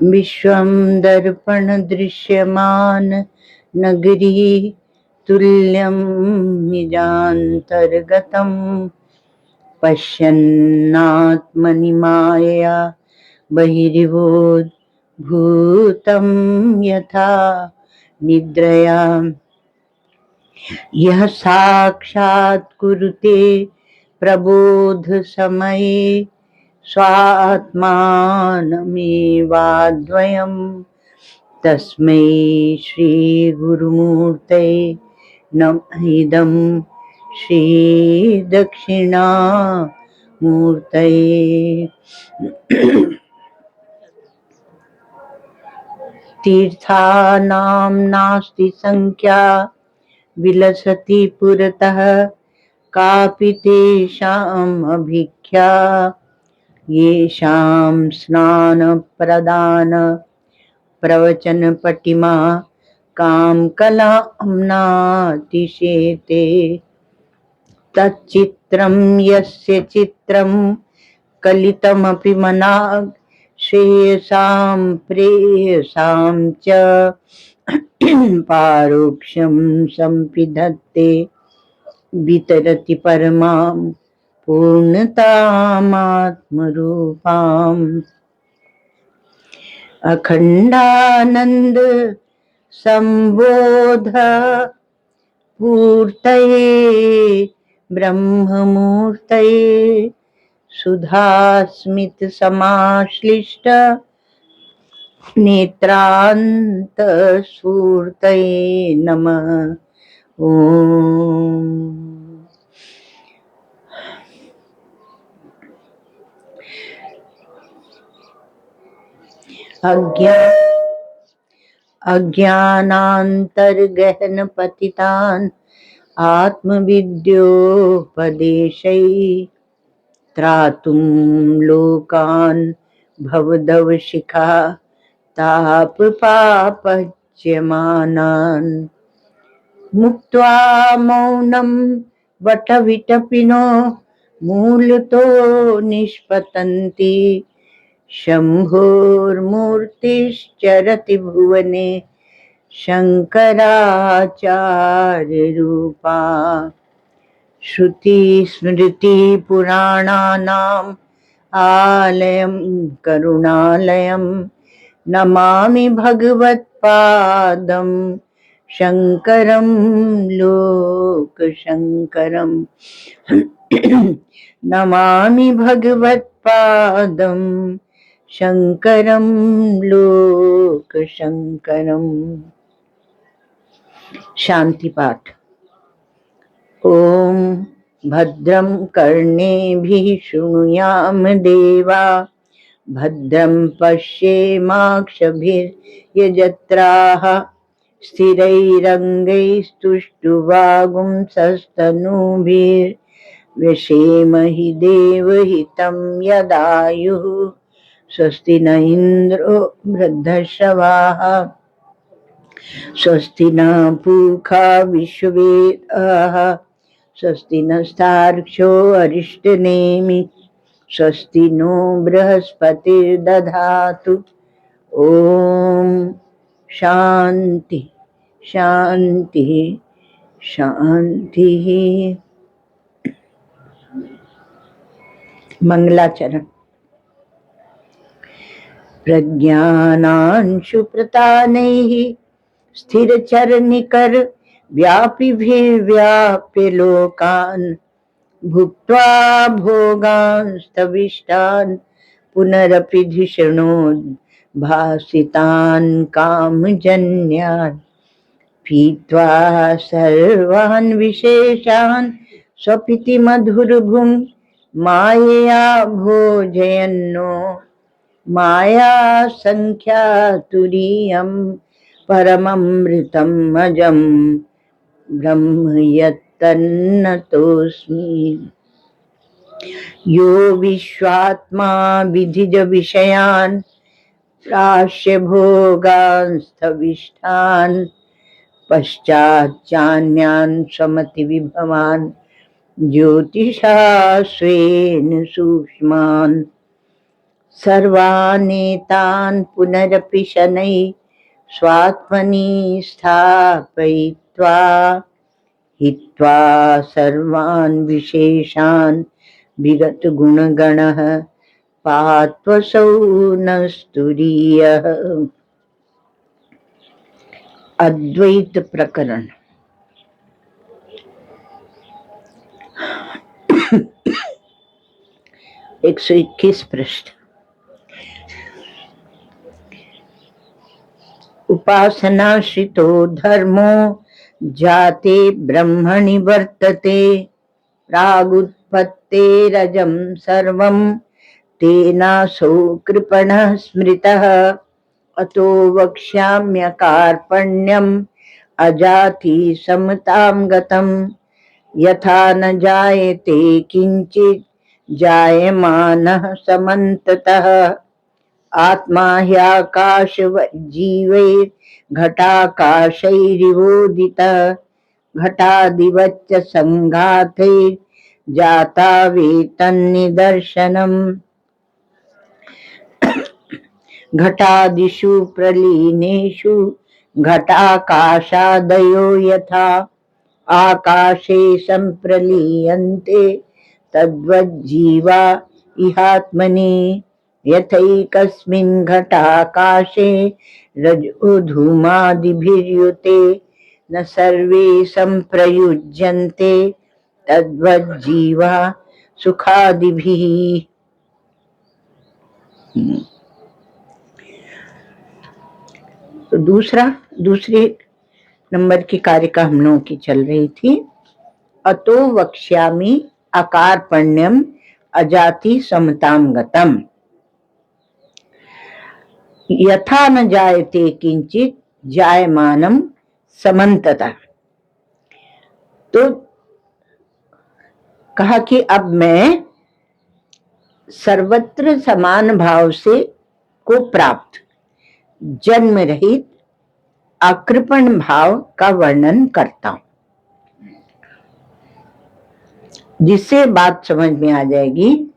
विश्वं दर्पण दृश्यमान नगरी तुल्यं निजान्तर्गतं पश्यन्नात्मनि मायया बहिर्भूतं यथा निद्रया यह साक्षात् कुरुते प्रबोध समये स्वात्मानमेवाद्वयं तस्मै श्री गुरुमूर्तये नमः इदं श्री दक्षिणामूर्तये। तीर्थानां नास्ति संख्या विलसति पुरतः कापि तेषाम् अभिख्या येषां स्नान प्रदान प्रवचन पटिमा काम कलां नातिशेते तच्चित्रं यस्य चित्रं कलितमपि मनाग् श्रेयसां प्रेयसां च पारोक्ष्यं संपिधत्ते वितरति परमां पूर्णतामात्मरूपाम् अखंडानंद संबोध पूर्तये ब्रह्ममूर्तये सुधास्मित समाश्लिष्ट नेत्रांत स्फूर्तये नमः। ओम अज्ञानान्तर्गहन पतितान् आत्मविद्योपदेशै त्रातुं लोकान् भवदवशिखा तापपापच्यमानान् मुक्त्वा मौनं वटविटपिनो मूलतो निष्पतन्ति शम्भोर्मूर्तिश्चरति भुवने शङ्कराचार्यरूपा श्रुतिस्मृतिपुराणानाम् आलयं करुणालयं नमामि भगवत्पादं शङ्करं लोकशङ्करं नमामि भगवत्पादं शङ्करं लोकशङ्करम्। शांति पाठ। ओम भद्रं कर्णेभिः शृणुयाम देवा भद्रं पश्येमाक्षभिर्यजत्राः स्थिरैरङ्गैस्तुष्टुवागुंसस्तनूभिर्व्यसेम हि देवहितं यदायुः स्वस्ति न इन्द्रो वृद्धश्रवाः स्वस्ति न पूषा विश्ववेदाः स्वस्ति नस्तार्क्ष्यो अरिष्टनेमि स्वस्ति नो बृहस्पतिर्दधातु। ओम शांति शांति शांति। मंगलाचरण। प्रज्ञानांशु प्रतानैः स्थिरचरनिकर व्यापिभिर्व्याप्य लोकान् भुक्त्वा भोगांस्तविष्टान् पुनरपि धिषणोद्भासितान् कामजन्यान् पीत्वा सर्वान् विशेषान् स्वपिति मधुरभुं मायया भोजयन्नो माया संख्यातुरीयं परममृतम् अजं ब्रह्म यत्तन्नतोऽस्मि। यो विश्वात्मा विधिज विषयान् प्राश्य भोगांस्तविष्ठान् पश्चाच्चान्यान् समति विभवान् ज्योतिषा स्वेन सूक्ष्मान् सर्वानेतान् पुनरपि शनैः स्वात्मनि स्थापयित्वा हित्वा सर्वान् विशेषान् विगत गुणगणः पात्वसौ न स्तुरीयः। अद्वैत प्रकरण 121 पृष्ठ। उपासनाश्रितो धर्मो जाते ब्रह्मणि वर्तते प्रागुत्पत्तेरजं सर्वं तेनासौ कृपणः स्मृतः अतो वक्ष्याम्यकार्पण्यम् अजाति समतां गतं यथा न जायते किंचित् जायमानः समन्ततः आत्मा ह्याकाशवज्जीवैर्घटाकाशैरिवोदितः घटादिवच्च संघातैर्जाता वेतन्निदर्शनम् घटादिषु प्रलीनेषु घटाकाशादयो यथा आकाशे संप्रलीयन्ते तद्वज्जीवा इहात्मनि यथैकस्मिन् घटाकाशे रजो धूमादिभिर्युते न सर्वे संप्रयुज्यन्ते तद्वज्जीवा सुखादिभिः। तो दूसरे नंबर की कारिका हम लोगों की चल रही थी। अतो वक्ष्यामि अकार्पण्यम अजाति समतां गतम यथा न जायते किंचित जायमानम समन्ततः। तो कहा कि अब मैं सर्वत्र समान भाव से को प्राप्त जन्म रहित अकृपण भाव का वर्णन करता हूं, जिससे बात समझ में आ जाएगी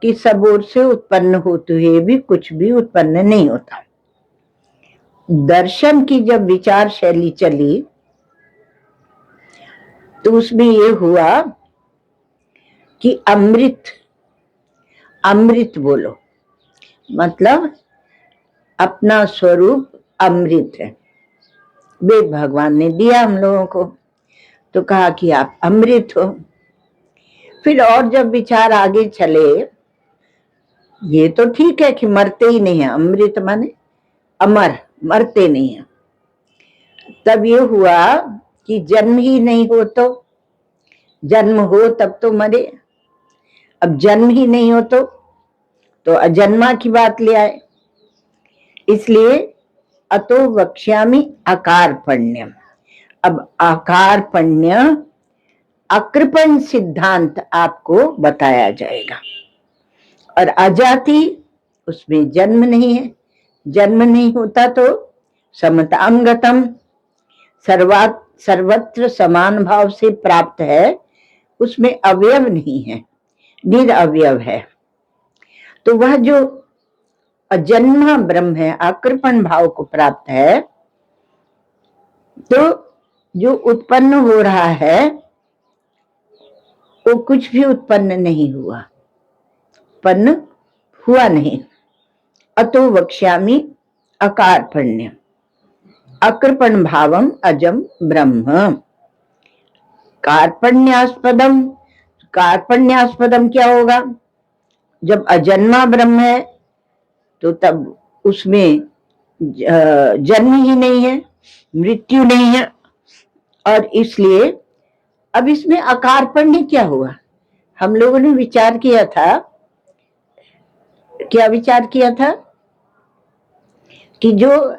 कि सब ओर से उत्पन्न होते हुए भी कुछ भी उत्पन्न नहीं होता। दर्शन की जब विचार शैली चली तो उसमें ये हुआ कि अमृत बोलो, मतलब अपना स्वरूप अमृत है। वेद भगवान ने दिया हम लोगों को, तो कहा कि आप अमृत हो। फिर और जब विचार आगे चले, ये तो ठीक है कि मरते ही नहीं है, अमृत माने अमर, मरते नहीं है। तब ये हुआ कि जन्म ही नहीं हो तो, जन्म हो तब तो मरे। अब जन्म ही नहीं हो तो अजन्मा की बात ले आए। इसलिए अतो वक्ष्यामि अकार्पण्यम। अब अकार्पण्य अकृपण सिद्धांत आपको बताया जाएगा। और अजाति, उसमें जन्म नहीं है, जन्म नहीं होता तो समतां गतम, सर्वत्र समान भाव से प्राप्त है, उसमें अवयव नहीं है, निरअवयव है। तो वह जो अजन्मा ब्रह्म है, अकृपण भाव को प्राप्त है, तो जो उत्पन्न हो रहा है वो कुछ भी उत्पन्न नहीं हुआ, उत्पन्न हुआ नहीं। अतो वक्ष्यामि अकार्पण्य अकृपण भावम अजम ब्रह्म। कार्पण्यास्पदम, कार्पण्यास्पदम क्या होगा? जब अजन्मा ब्रह्म है तो तब उसमें जन्म ही नहीं है, मृत्यु नहीं है, और इसलिए अब इसमें अकार्पण्य क्या हुआ? हम लोगों ने विचार किया था, क्या विचार किया था कि जो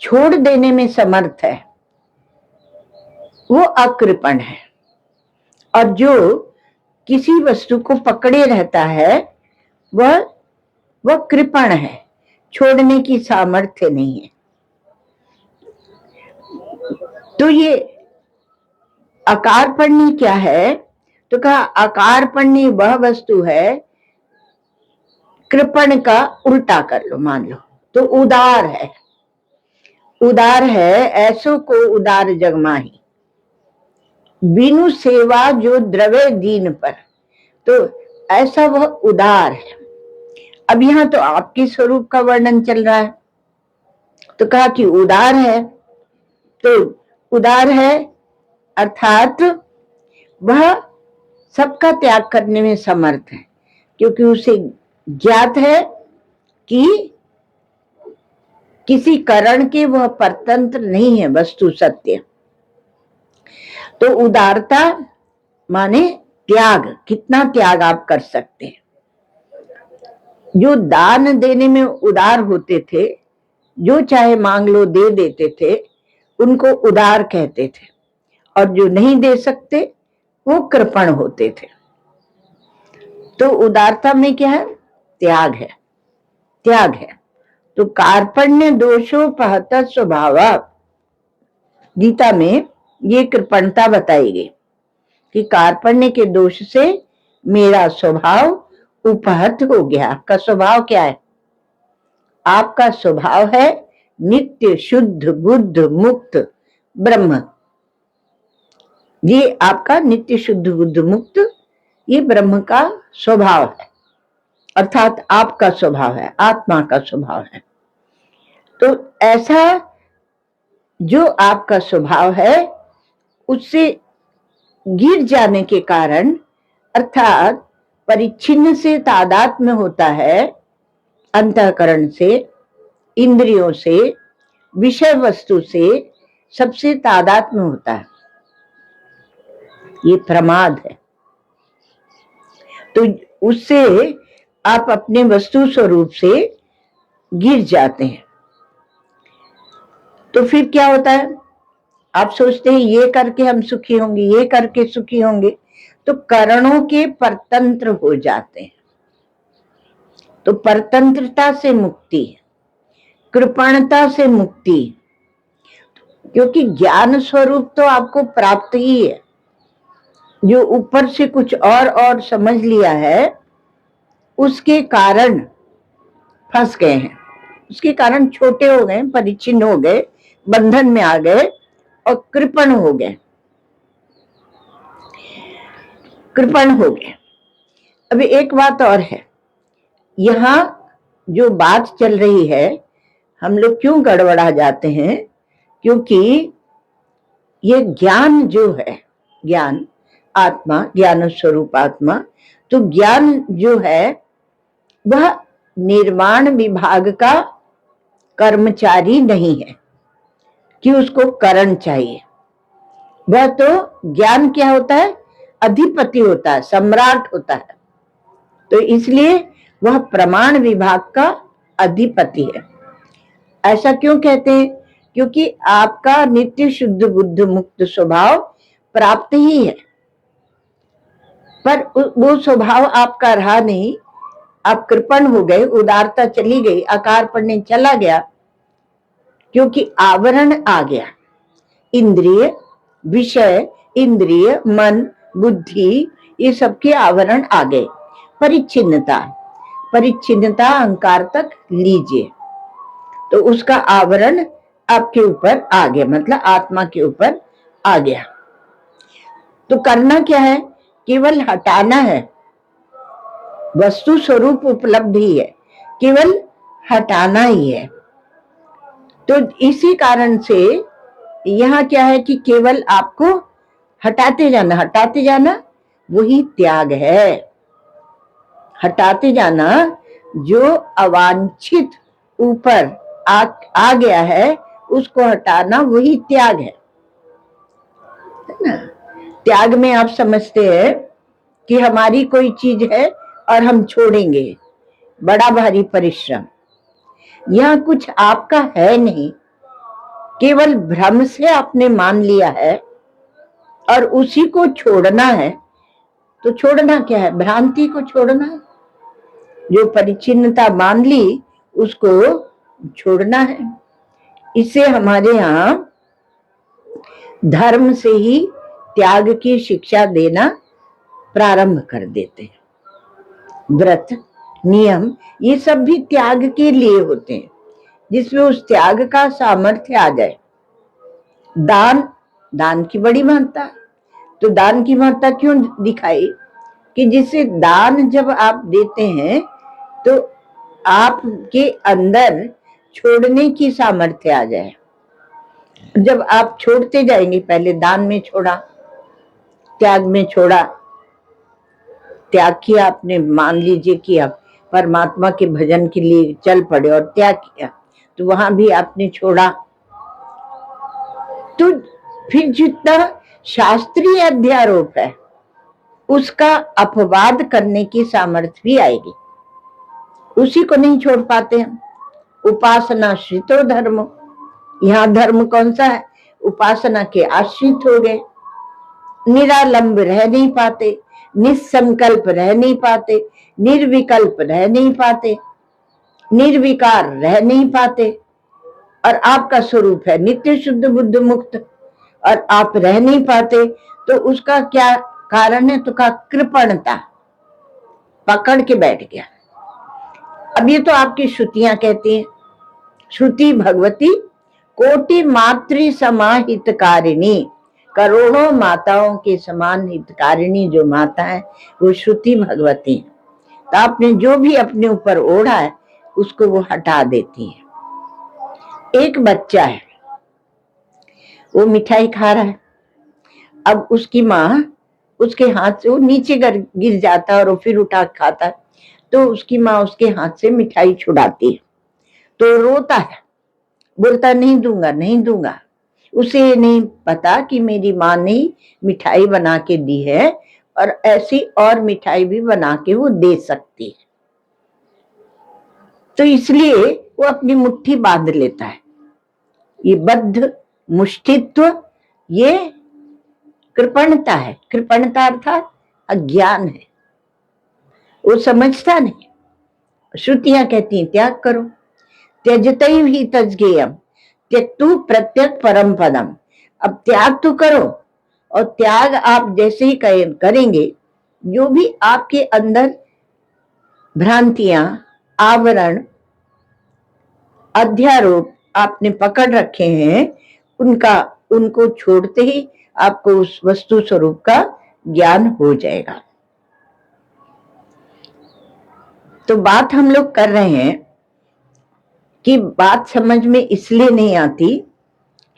छोड़ देने में समर्थ है वो अकृपण है, और जो किसी वस्तु को पकड़े रहता है, वह कृपण है, छोड़ने की सामर्थ्य नहीं है। तो ये अकारपण्य क्या है? तो कहा अकारपण्य वह वस्तु है, कृपण का उल्टा कर लो, मान लो तो उदार है। उदार है, ऐसो को उदार जग माही, बिनु सेवा जो द्रवे दीन पर। तो ऐसा वह उदार है। अब यहाँ तो आपके स्वरूप का वर्णन चल रहा है, तो कहा कि उदार है। तो उदार है अर्थात वह सबका त्याग करने में समर्थ है, क्योंकि उसे ज्ञात है कि किसी करण के वह परतंत्र नहीं है, वस्तु सत्य। तो उदारता माने त्याग, कितना त्याग आप कर सकते हैं। जो दान देने में उदार होते थे, जो चाहे मांग लो दे देते थे, उनको उदार कहते थे, और जो नहीं दे सकते वो कृपण होते थे। तो उदारता में क्या है? त्याग है, त्याग है। तो कार्पण्य दोषोपहत स्वभाव, गीता में ये कृपणता बताई गई कि कार्पण्य के दोष से मेरा स्वभाव उपहत हो गया। आपका स्वभाव क्या है? आपका स्वभाव है नित्य शुद्ध बुद्ध मुक्त ब्रह्म। ये आपका नित्य शुद्ध बुद्ध मुक्त, ये ब्रह्म का स्वभाव है, अर्थात आपका स्वभाव है, आत्मा का स्वभाव है। तो ऐसा जो आपका स्वभाव है, उससे गिर जाने के कारण, अर्थात परिच्छिन्न से तादात्म्य होता है, अंतःकरण से, इंद्रियों से, विषय वस्तु से, सबसे तादात्म्य होता है, ये प्रमाद है। तो उससे आप अपने वस्तु स्वरूप से गिर जाते हैं। तो फिर क्या होता है? आप सोचते हैं ये करके हम सुखी होंगे, ये करके सुखी होंगे, तो करणों के परतंत्र हो जाते हैं। तो परतंत्रता से मुक्ति, कृपणता से मुक्ति, क्योंकि ज्ञान स्वरूप तो आपको प्राप्त ही है। जो ऊपर से कुछ और समझ लिया है, उसके कारण फंस गए हैं, उसके कारण छोटे हो गए, परिचिन्न हो गए, बंधन में आ गए और कृपण हो गए, कृपण हो गए। अभी एक बात और है, यहाँ जो बात चल रही है, हम लोग क्यों गड़बड़ा जाते हैं? क्योंकि ये ज्ञान जो है, ज्ञान आत्मा, ज्ञान स्वरूप आत्मा, तो ज्ञान जो है वह निर्माण विभाग का कर्मचारी नहीं है कि उसको करण चाहिए। वह तो ज्ञान क्या होता है? अधिपति होता है, सम्राट होता है। तो इसलिए वह प्रमाण विभाग का अधिपति है। ऐसा क्यों कहते हैं? क्योंकि आपका नित्य शुद्ध बुद्ध मुक्त स्वभाव प्राप्त ही है, पर वो स्वभाव आपका रहा नहीं, आप कृपण हो गए, उदारता चली गई, अकारपण्य चला गया, क्योंकि आवरण आ गया। इंद्रिय, विषय, इंद्रिय, मन, बुद्धि, ये सबके आवरण आ गए। परिच्छिन्नता, परिच्छिन्नता अहंकार तक लीजिए, तो उसका आवरण आपके ऊपर आ गया, मतलब आत्मा के ऊपर आ गया। तो करना क्या है? केवल हटाना है। वस्तु स्वरूप उपलब्धि है, केवल हटाना ही है। तो इसी कारण से यहाँ क्या है कि केवल आपको हटाते जाना, हटाते जाना, वही त्याग है। हटाते जाना, जो अवांछित ऊपर आ गया है, उसको हटाना, वही त्याग है ना। त्याग में आप समझते हैं कि हमारी कोई चीज है और हम छोड़ेंगे, बड़ा भारी परिश्रम। यह कुछ आपका है नहीं, केवल भ्रम से आपने मान लिया है और उसी को छोड़ना है। तो छोड़ना क्या है? भ्रांति को छोड़ना है। जो परिचिन्नता मान ली उसको छोड़ना है। इसे हमारे यहाँ धर्म से ही त्याग की शिक्षा देना प्रारंभ कर देते हैं। व्रत, नियम, ये सब भी त्याग के लिए होते हैं, जिसमें उस त्याग का सामर्थ्य आ जाए। दान की बड़ी महत्ता। तो दान की महत्ता क्यों दिखाई? कि जिसे दान जब आप देते हैं तो आपके अंदर छोड़ने की सामर्थ्य आ जाए। जब आप छोड़ते जाएंगे, पहले दान में छोड़ा, त्याग में छोड़ा, त्याग किया आपने, मान लीजिए कि आप परमात्मा के भजन के लिए चल पड़े और त्याग किया, तो वहां भी आपने छोड़ा। तो फिर जितना शास्त्रीय अध्यारोप है उसका अपवाद करने की सामर्थ्य भी आएगी। उसी को नहीं छोड़ पाते हम। उपासना श्रितो धर्म, यहाँ धर्म कौन सा है? उपासना के आश्रित हो गए, निरालंब रह नहीं पाते, निसंकल्प रह नहीं पाते, निर्विकल्प रह नहीं पाते, निर्विकार रह नहीं पाते। और आपका स्वरूप है नित्य शुद्ध बुद्ध मुक्त, और आप रह नहीं पाते, तो उसका क्या कारण है? तो का कृपणता, पकड़ के बैठ गया। अब ये तो आपकी श्रुतियां कहती हैं। श्रुति भगवती कोटि मातृ समाहितकारिणी, करोड़ों माताओं के समान हितकारिणी जो माता है वो श्रुति भगवती है। तो आपने जो भी अपने ऊपर ओढ़ा है उसको वो हटा देती है। एक बच्चा है, वो मिठाई खा रहा है। अब उसकी माँ उसके हाथ से, वो नीचे गिर जाता है और वो फिर उठा खाता है, तो उसकी माँ उसके हाथ से मिठाई छुड़ाती है। तो रोता है, बोलता नहीं दूंगा, नहीं दूंगा। उसे नहीं पता कि मेरी माँ ने मिठाई बना के दी है और ऐसी और मिठाई भी बना के वो दे सकती है। तो इसलिए वो अपनी मुट्ठी बांध लेता है। ये बद्ध मुष्टित्व, ये कृपणता है। कृपणता अर्थात अज्ञान है, वो समझता नहीं। श्रुतियां कहती हैं त्याग करो, त्यजतैव हि तज्ज्ञेयम् त्यक्तु प्रत्यक परम पदम। अब त्याग तो करो, और त्याग आप जैसे ही करेंगे, जो भी आपके अंदर भ्रांतियां, आवरण, अध्यारोप आपने पकड़ रखे हैं, उनको छोड़ते ही आपको उस वस्तु स्वरूप का ज्ञान हो जाएगा। तो बात हम लोग कर रहे हैं कि बात समझ में इसलिए नहीं आती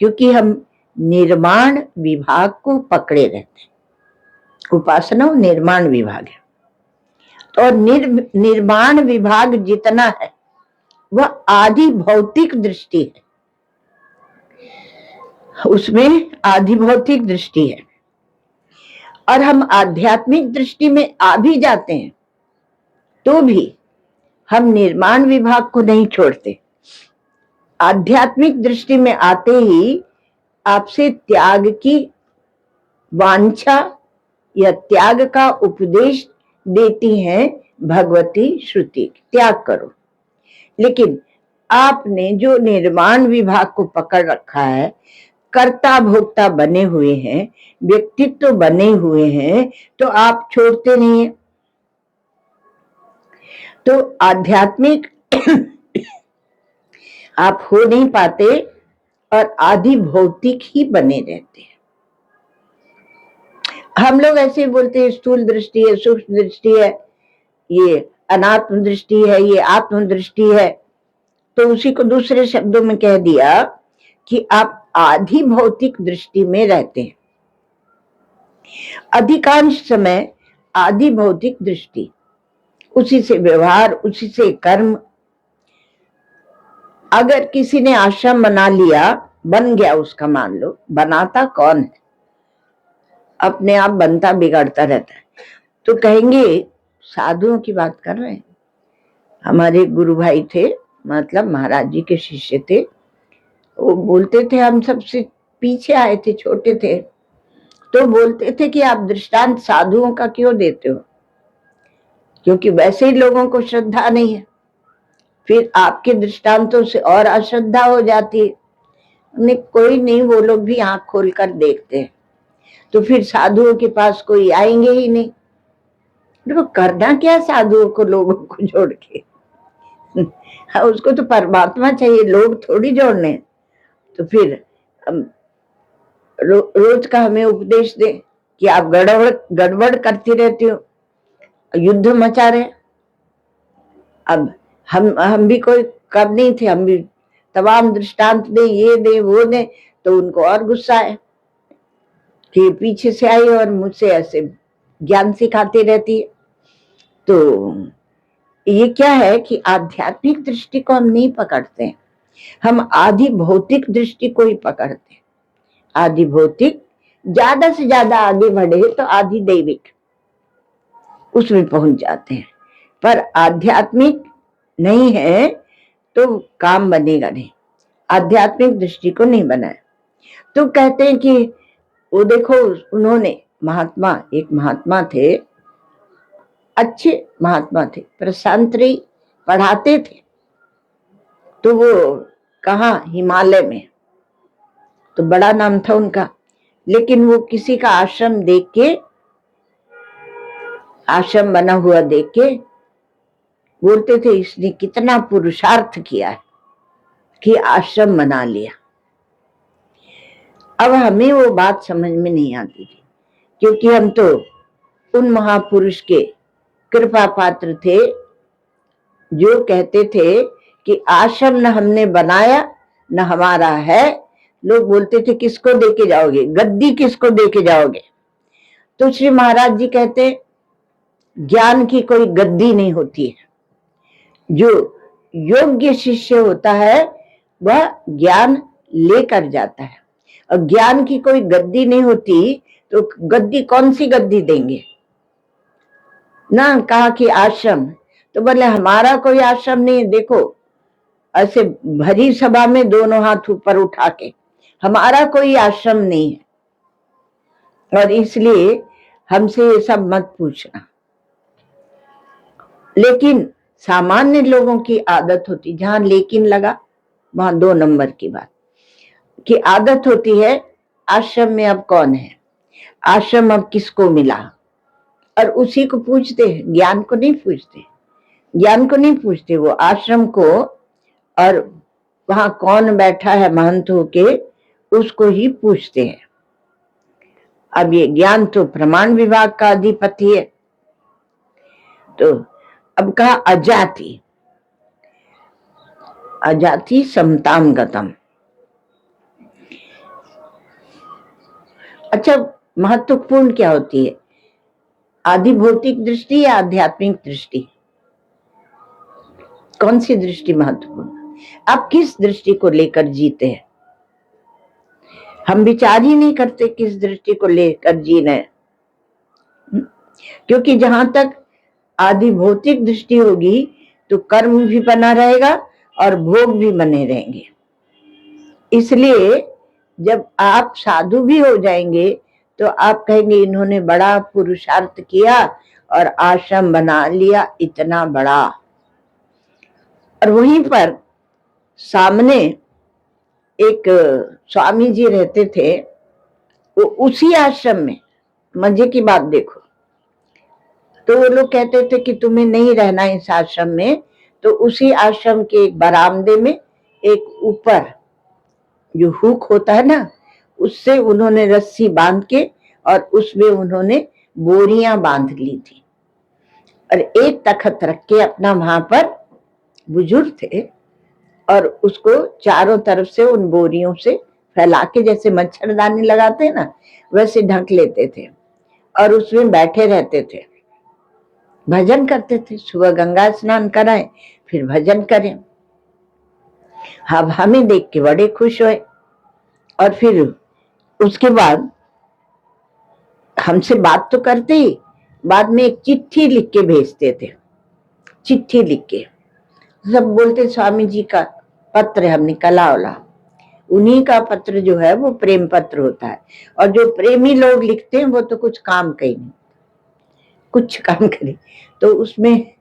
क्योंकि हम निर्माण विभाग को पकड़े रहते हैं। उपासना निर्माण विभाग है, और निर्माण विभाग जितना है वह आदि भौतिक दृष्टि है, उसमें आदि भौतिक दृष्टि है। और हम आध्यात्मिक दृष्टि में आ भी जाते हैं तो भी हम निर्माण विभाग को नहीं छोड़ते। आध्यात्मिक दृष्टि में आते ही आपसे त्याग की वांछा या त्याग का उपदेश देती हैं भगवती श्रुति, त्याग करो। लेकिन आपने जो निर्माण विभाग को पकड़ रखा है, कर्ता भोक्ता बने हुए हैं, व्यक्तित्व बने हुए हैं, तो आप छोड़ते नहीं हैं। तो आध्यात्मिक आप हो नहीं पाते और आदि भौतिक ही बने रहते हैं। हम लोग ऐसे बोलते हैं स्थूल दृष्टि है, सूक्ष्म दृष्टि है, ये अनात्म दृष्टि है, ये आत्म दृष्टि है। तो उसी को दूसरे शब्दों में कह दिया कि आप आधि भौतिक दृष्टि में रहते हैं। अधिकांश समय आधि भौतिक दृष्टि, उसी से व्यवहार, उसी से कर्म। अगर किसी ने आश्रम बना लिया, बन गया उसका, मान लो, बनाता कौन है? अपने आप बनता बिगड़ता रहता है। तो कहेंगे साधुओं की बात कर रहे हैं। हमारे गुरु भाई थे, मतलब महाराज जी के शिष्य थे, वो बोलते थे हम सबसे पीछे आए थे, छोटे थे, तो बोलते थे कि आप दृष्टांत साधुओं का क्यों देते हो, क्योंकि वैसे ही लोगों को श्रद्धा नहीं है, फिर आपके दृष्टांतों से और अश्रद्धा हो जाती है। कोई नहीं, वो लोग भी आंख खोल कर देखते हैं, तो फिर साधुओं के पास कोई आएंगे ही नहीं। देखो करना क्या साधुओं को लोगों को जोड़ के हाँ, उसको तो परमात्मा चाहिए, लोग थोड़ी जोड़ने। तो फिर रोज का हमें उपदेश दे कि आप गड़बड़ गड़बड़ करती रहती हो, युद्ध मचा रहे। अब हम भी कोई कम नहीं थे, हम भी तमाम दृष्टांत दे, ये दे वो दे, तो उनको और गुस्सा है कि पीछे से आई और मुझसे ऐसे ज्ञान सिखाती रहती है। तो ये क्या है कि आध्यात्मिक दृष्टि को हम नहीं पकड़ते, हम आधि भौतिक दृष्टि को ही पकड़ते हैं। आधि भौतिक ज्यादा से ज्यादा आगे बढ़े तो आधि दैविक, उसमें पहुंच जाते हैं, पर आध्यात्मिक नहीं है तो काम बनेगा नहीं, आध्यात्मिक दृष्टि को नहीं बनाया। तो कहते हैं कि वो देखो उन्होंने एक महात्मा थे, अच्छे महात्मा थे, प्रशांतरी पढ़ाते थे, तो वो कहाँ हिमालय में, तो बड़ा नाम था उनका, लेकिन वो किसी का आश्रम देख के, आश्रम बना हुआ देख के बोलते थे इसने कितना पुरुषार्थ किया है कि आश्रम बना लिया। अब हमें वो बात समझ में नहीं आती थी, क्योंकि हम तो उन महापुरुष के कृपा पात्र थे जो कहते थे कि आश्रम न हमने बनाया न हमारा है। लोग बोलते थे किसको देके जाओगे, गद्दी किसको देके जाओगे? तो श्री महाराज जी कहते ज्ञान की कोई गद्दी नहीं होती है, जो योग्य शिष्य होता है वह ज्ञान लेकर जाता है, और ज्ञान की कोई गद्दी नहीं होती, तो गद्दी कौन सी गद्दी देंगे ना। कहा कि आश्रम, तो बोले हमारा कोई आश्रम नहीं है, देखो ऐसे भरी सभा में दोनों हाथ ऊपर उठा के, हमारा कोई आश्रम नहीं है, और इसलिए हमसे ये सब मत पूछना। लेकिन सामान्य लोगों की आदत होती, जहां लेकिन लगा वहां 2 नंबर की बात की आदत होती है, आश्रम में अब कौन है, आश्रम अब किसको मिला, और उसी को पूछते हैं, ज्ञान को नहीं पूछते, ज्ञान को नहीं पूछते, वो आश्रम को और वहां कौन बैठा है महंत होके उसको ही पूछते हैं। अब ये ज्ञान तो प्रमाण विभाग का अधिपति है। तो अब कहा अजाति, अजाति समताम गतम। अच्छा, महत्वपूर्ण क्या होती है, आधि भौतिक दृष्टि या आध्यात्मिक दृष्टि? कौन सी दृष्टि महत्वपूर्ण? आप किस दृष्टि को लेकर जीते हैं? हम विचार ही नहीं करते किस दृष्टि को लेकर जीना है, क्योंकि जहां तक आधि भौतिक दृष्टि होगी तो कर्म भी बना रहेगा और भोग भी बने रहेंगे। इसलिए जब आप साधु भी हो जाएंगे तो आप कहेंगे इन्होंने बड़ा पुरुषार्थ किया और आश्रम बना लिया इतना बड़ा। और वहीं पर सामने एक स्वामी जी रहते थे, वो उसी आश्रम में, मजे की बात देखो, तो वो लोग कहते थे कि तुम्हें नहीं रहना इस आश्रम में, तो उसी आश्रम के एक बरामदे में एक ऊपर जो हुक होता है ना, उससे उन्होंने रस्सी बांध के और उसमें उन्होंने बोरियां बांध ली थी, और एक तखत रख के अपना वहां पर, बुजुर्ग थे, और उसको चारों तरफ से उन बोरियों से फैला के, जैसे मच्छरदानी लगाते हैं ना वैसे ढक लेते थे, और उसमें बैठे रहते थे, भजन करते थे। सुबह गंगा स्नान कराएं फिर भजन करें। अब हमें देख के बड़े खुश हुए, और फिर उसके बाद हमसे बात तो करते ही, बाद में एक चिट्ठी लिख के भेजते थे, चिट्ठी लिख के सब बोलते स्वामी जी का पत्र हमने कला ओला, उन्हीं का पत्र जो है वो प्रेम पत्र होता है। और जो प्रेमी लोग लिखते हैं वो तो कुछ काम का ही नहीं, कुछ काम करे। तो उसमें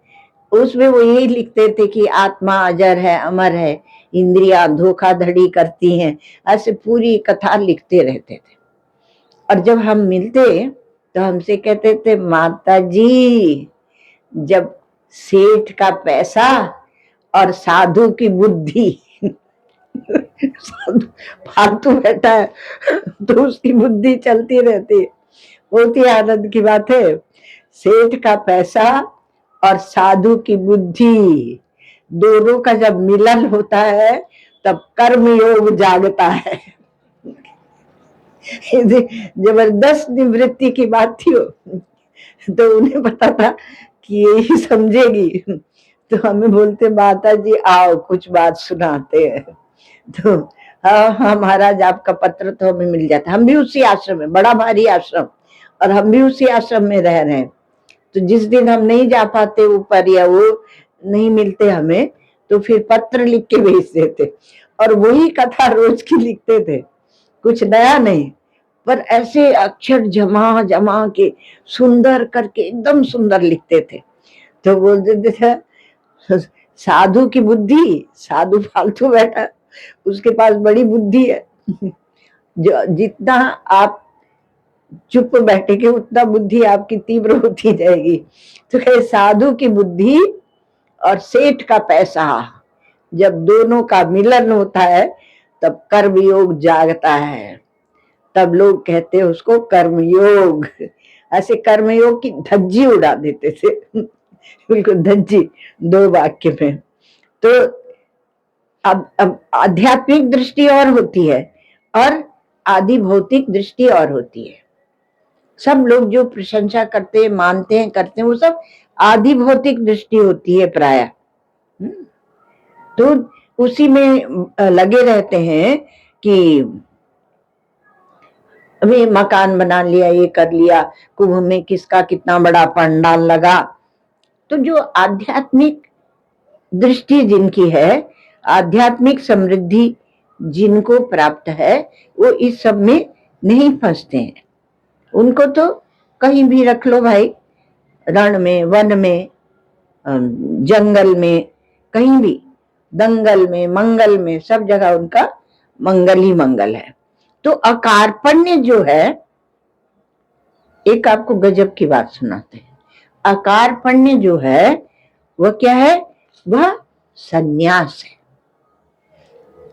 उसमें वो यही लिखते थे कि आत्मा अजर है, अमर है, इंद्रियां धोखाधड़ी करती हैं, ऐसे पूरी कथा लिखते रहते थे। और जब हम मिलते तो हमसे कहते थे, माता जी जब सेठ का पैसा और साधु की बुद्धि साधु फालतू बैठा है तो उसकी बुद्धि चलती रहती है। बहुत ही आनंद की बात है। सेठ का पैसा और साधु की बुद्धि, दोनों का जब मिलन होता है तब कर्म योग जागता है। जबरदस्त निवृत्ति की बात थी वो। तो उन्हें पता था कि यही समझेगी, तो हमें बोलते, माता जी आओ कुछ बात सुनाते हैं। तो हाँ महाराज आपका पत्र तो हमें मिल जाता। हम भी उसी आश्रम में, बड़ा भारी आश्रम, और हम भी उसी आश्रम में रह रहे हैं। तो जिस दिन हम नहीं जा पाते ऊपर या वो नहीं मिलते हमें, तो फिर पत्र लिख के भेज देते और वही कथा रोज की लिखते थे, कुछ नया नहीं, पर ऐसे अक्षर जमा जमा के सुंदर करके एकदम सुंदर लिखते थे। तो बोलते थे साधु की बुद्धि, साधु फालतू बैठा, उसके पास बड़ी बुद्धि है। जो जितना आप चुप बैठेंगे उतना बुद्धि आपकी तीव्र होती जाएगी। तो कहे साधु की बुद्धि और सेठ का पैसा, जब दोनों का मिलन होता है तब कर्मयोग जागता है। तब लोग कहते हैं उसको कर्मयोग। ऐसे कर्मयोग की धज्जी उड़ा देते थे बिल्कुल धज्जी, दो वाक्य में। तो अब आध्यात्मिक दृष्टि और होती है और आदि भौतिक दृष्टि और होती है। सब लोग जो प्रशंसा करते हैं, मानते हैं, करते हैं, वो सब आदि भौतिक दृष्टि होती है प्राय। तो उसी में लगे रहते हैं कि अभी मकान बना लिया, ये कर लिया, कुंभ में किसका कितना बड़ा पंडाल लगा। तो जो आध्यात्मिक दृष्टि जिनकी है, आध्यात्मिक समृद्धि जिनको प्राप्त है, वो इस सब में नहीं फंसते हैं। उनको तो कहीं भी रख लो भाई, रण में, वन में, जंगल में, कहीं भी, दंगल में, मंगल में, सब जगह उनका मंगल ही मंगल है। तो अकारपण्य जो है, एक आपको गजब की बात सुनाते हैं। अकारपण्य जो है वह क्या है? वह सन्यास है।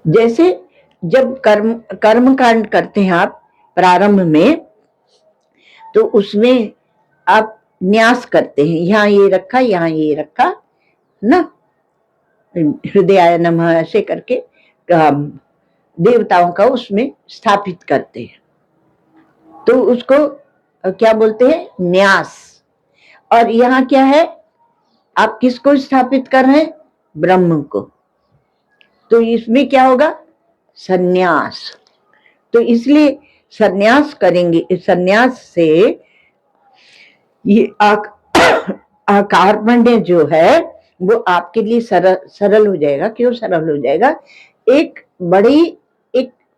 जैसे जब कर्म कांड करते हैं आप प्रारंभ में, तो उसमें आप न्यास करते हैं, यहाँ ये रखा, यहाँ ये रखा ना, हृदयाय नमः ऐसे करके देवताओं का उसमें स्थापित करते हैं। तो उसको क्या बोलते हैं? न्यास। और यहाँ क्या है? आप किसको स्थापित कर रहे हैं? ब्रह्म को। तो इसमें क्या होगा? सन्यास। तो इसलिए सन्यास करेंगे, सन्यास से ये आकारपण्य जो है वो आपके लिए सरल हो जाएगा। क्यों सरल हो जाएगा? एक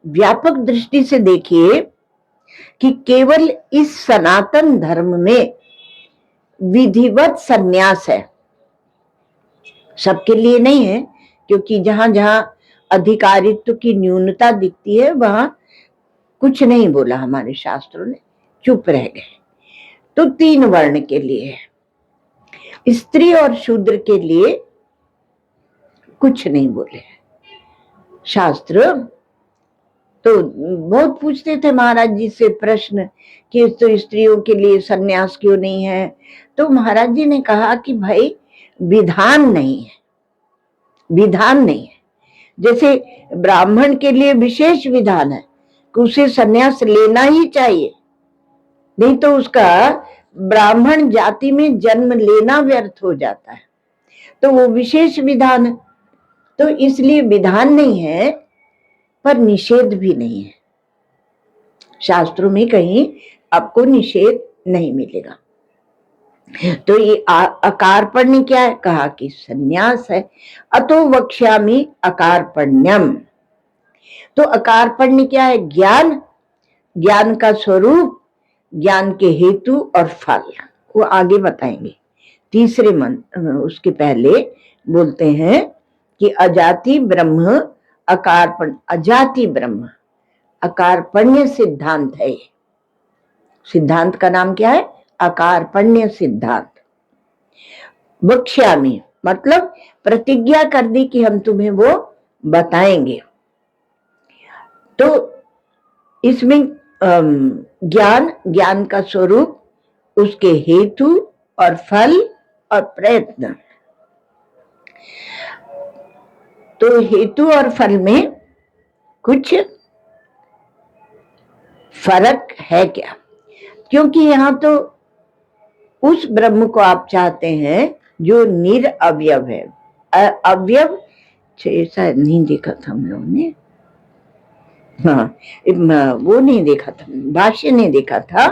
व्यापक दृष्टि से देखिए कि केवल इस सनातन धर्म में विधिवत सन्यास है, सबके लिए नहीं है। क्योंकि जहां जहां अधिकारित्व की न्यूनता दिखती है वहां कुछ नहीं बोला हमारे शास्त्रों ने, चुप रह गए। तो 3 वर्ण के लिए है, स्त्री और शूद्र के लिए कुछ नहीं बोले शास्त्र। तो बहुत पूछते थे महाराज जी से प्रश्न कि तो स्त्रियों के लिए सन्यास क्यों नहीं है? तो महाराज जी ने कहा कि भाई विधान नहीं है, विधान नहीं है। जैसे ब्राह्मण के लिए विशेष विधान है कि उसे सन्यास लेना ही चाहिए, नहीं तो उसका ब्राह्मण जाति में जन्म लेना व्यर्थ हो जाता है। तो वो विशेष विधान है। तो इसलिए विधान नहीं है पर निषेध भी नहीं है। शास्त्रों में कहीं आपको निषेध नहीं मिलेगा। तो ये अकारपण्य क्या है? कहा कि सन्यास है। अतो वक्ष्यामि अकारपण्यम। तो अकारपण्य क्या है? ज्ञान, ज्ञान का स्वरूप, ज्ञान के हेतु और फल, वो आगे बताएंगे। तीसरे उसके पहले बोलते हैं कि अजाति ब्रह्म अकारपण्य, अजाति ब्रह्म अकारपण्य सिद्धांत है। सिद्धांत का नाम क्या है? अकारपण्य सिद्धांत। वक्ष्यामि मतलब प्रतिज्ञा कर दी कि हम तुम्हें वो बताएंगे। तो इसमें ज्ञान, ज्ञान का स्वरूप, उसके हेतु और फल और प्रयत्न। तो हेतु और फल में कुछ फर्क है क्या? क्योंकि यहां तो उस ब्रह्म को आप चाहते हैं जो निरअवयव है। अवयव ऐसा नहीं देखा था हम लोगों ने, हाँ वो नहीं देखा था, भाष्य नहीं देखा था।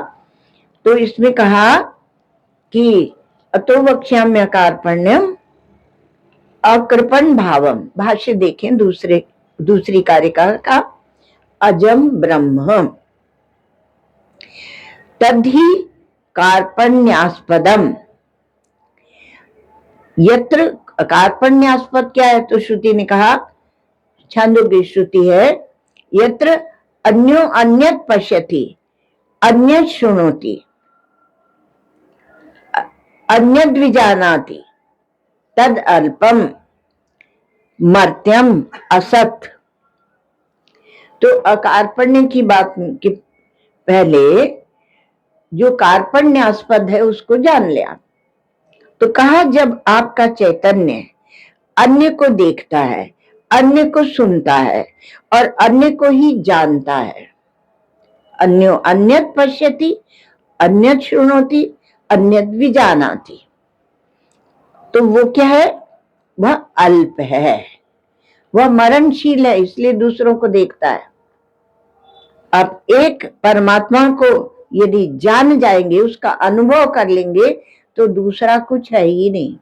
तो इसमें कहा कि अतो वक्ष्याम्य कार्पण्यम अकृपण भावम, भाष्य देखें दूसरी कारिका का, अजम ब्रह्म तद्धि कार्पण्यास्पदम। यत्र कार्पण्यास्पद क्या है? तो श्रुति ने कहा, छांदोग्य श्रुति है, यत्र अन्यो अन्यत पश्यति अन्यत शृणोति अन्यद विजानाति तद अल्पम मर्त्यम असत। तो अकार्पण्य की बात के पहले जो कार्पण्यास्पद है उसको जान लिया। तो कहा जब आपका चैतन्य अन्य को देखता है, अन्य को सुनता है और अन्य को ही जानता है, अन्यो अन्यत पश्यति अन्यत शृणोति अन्यत विजानाति, तो वो क्या है? वह अल्प है, वह मरणशील है, इसलिए दूसरों को देखता है। अब एक परमात्मा को यदि जान जाएंगे, उसका अनुभव कर लेंगे, तो दूसरा कुछ है ही नहीं।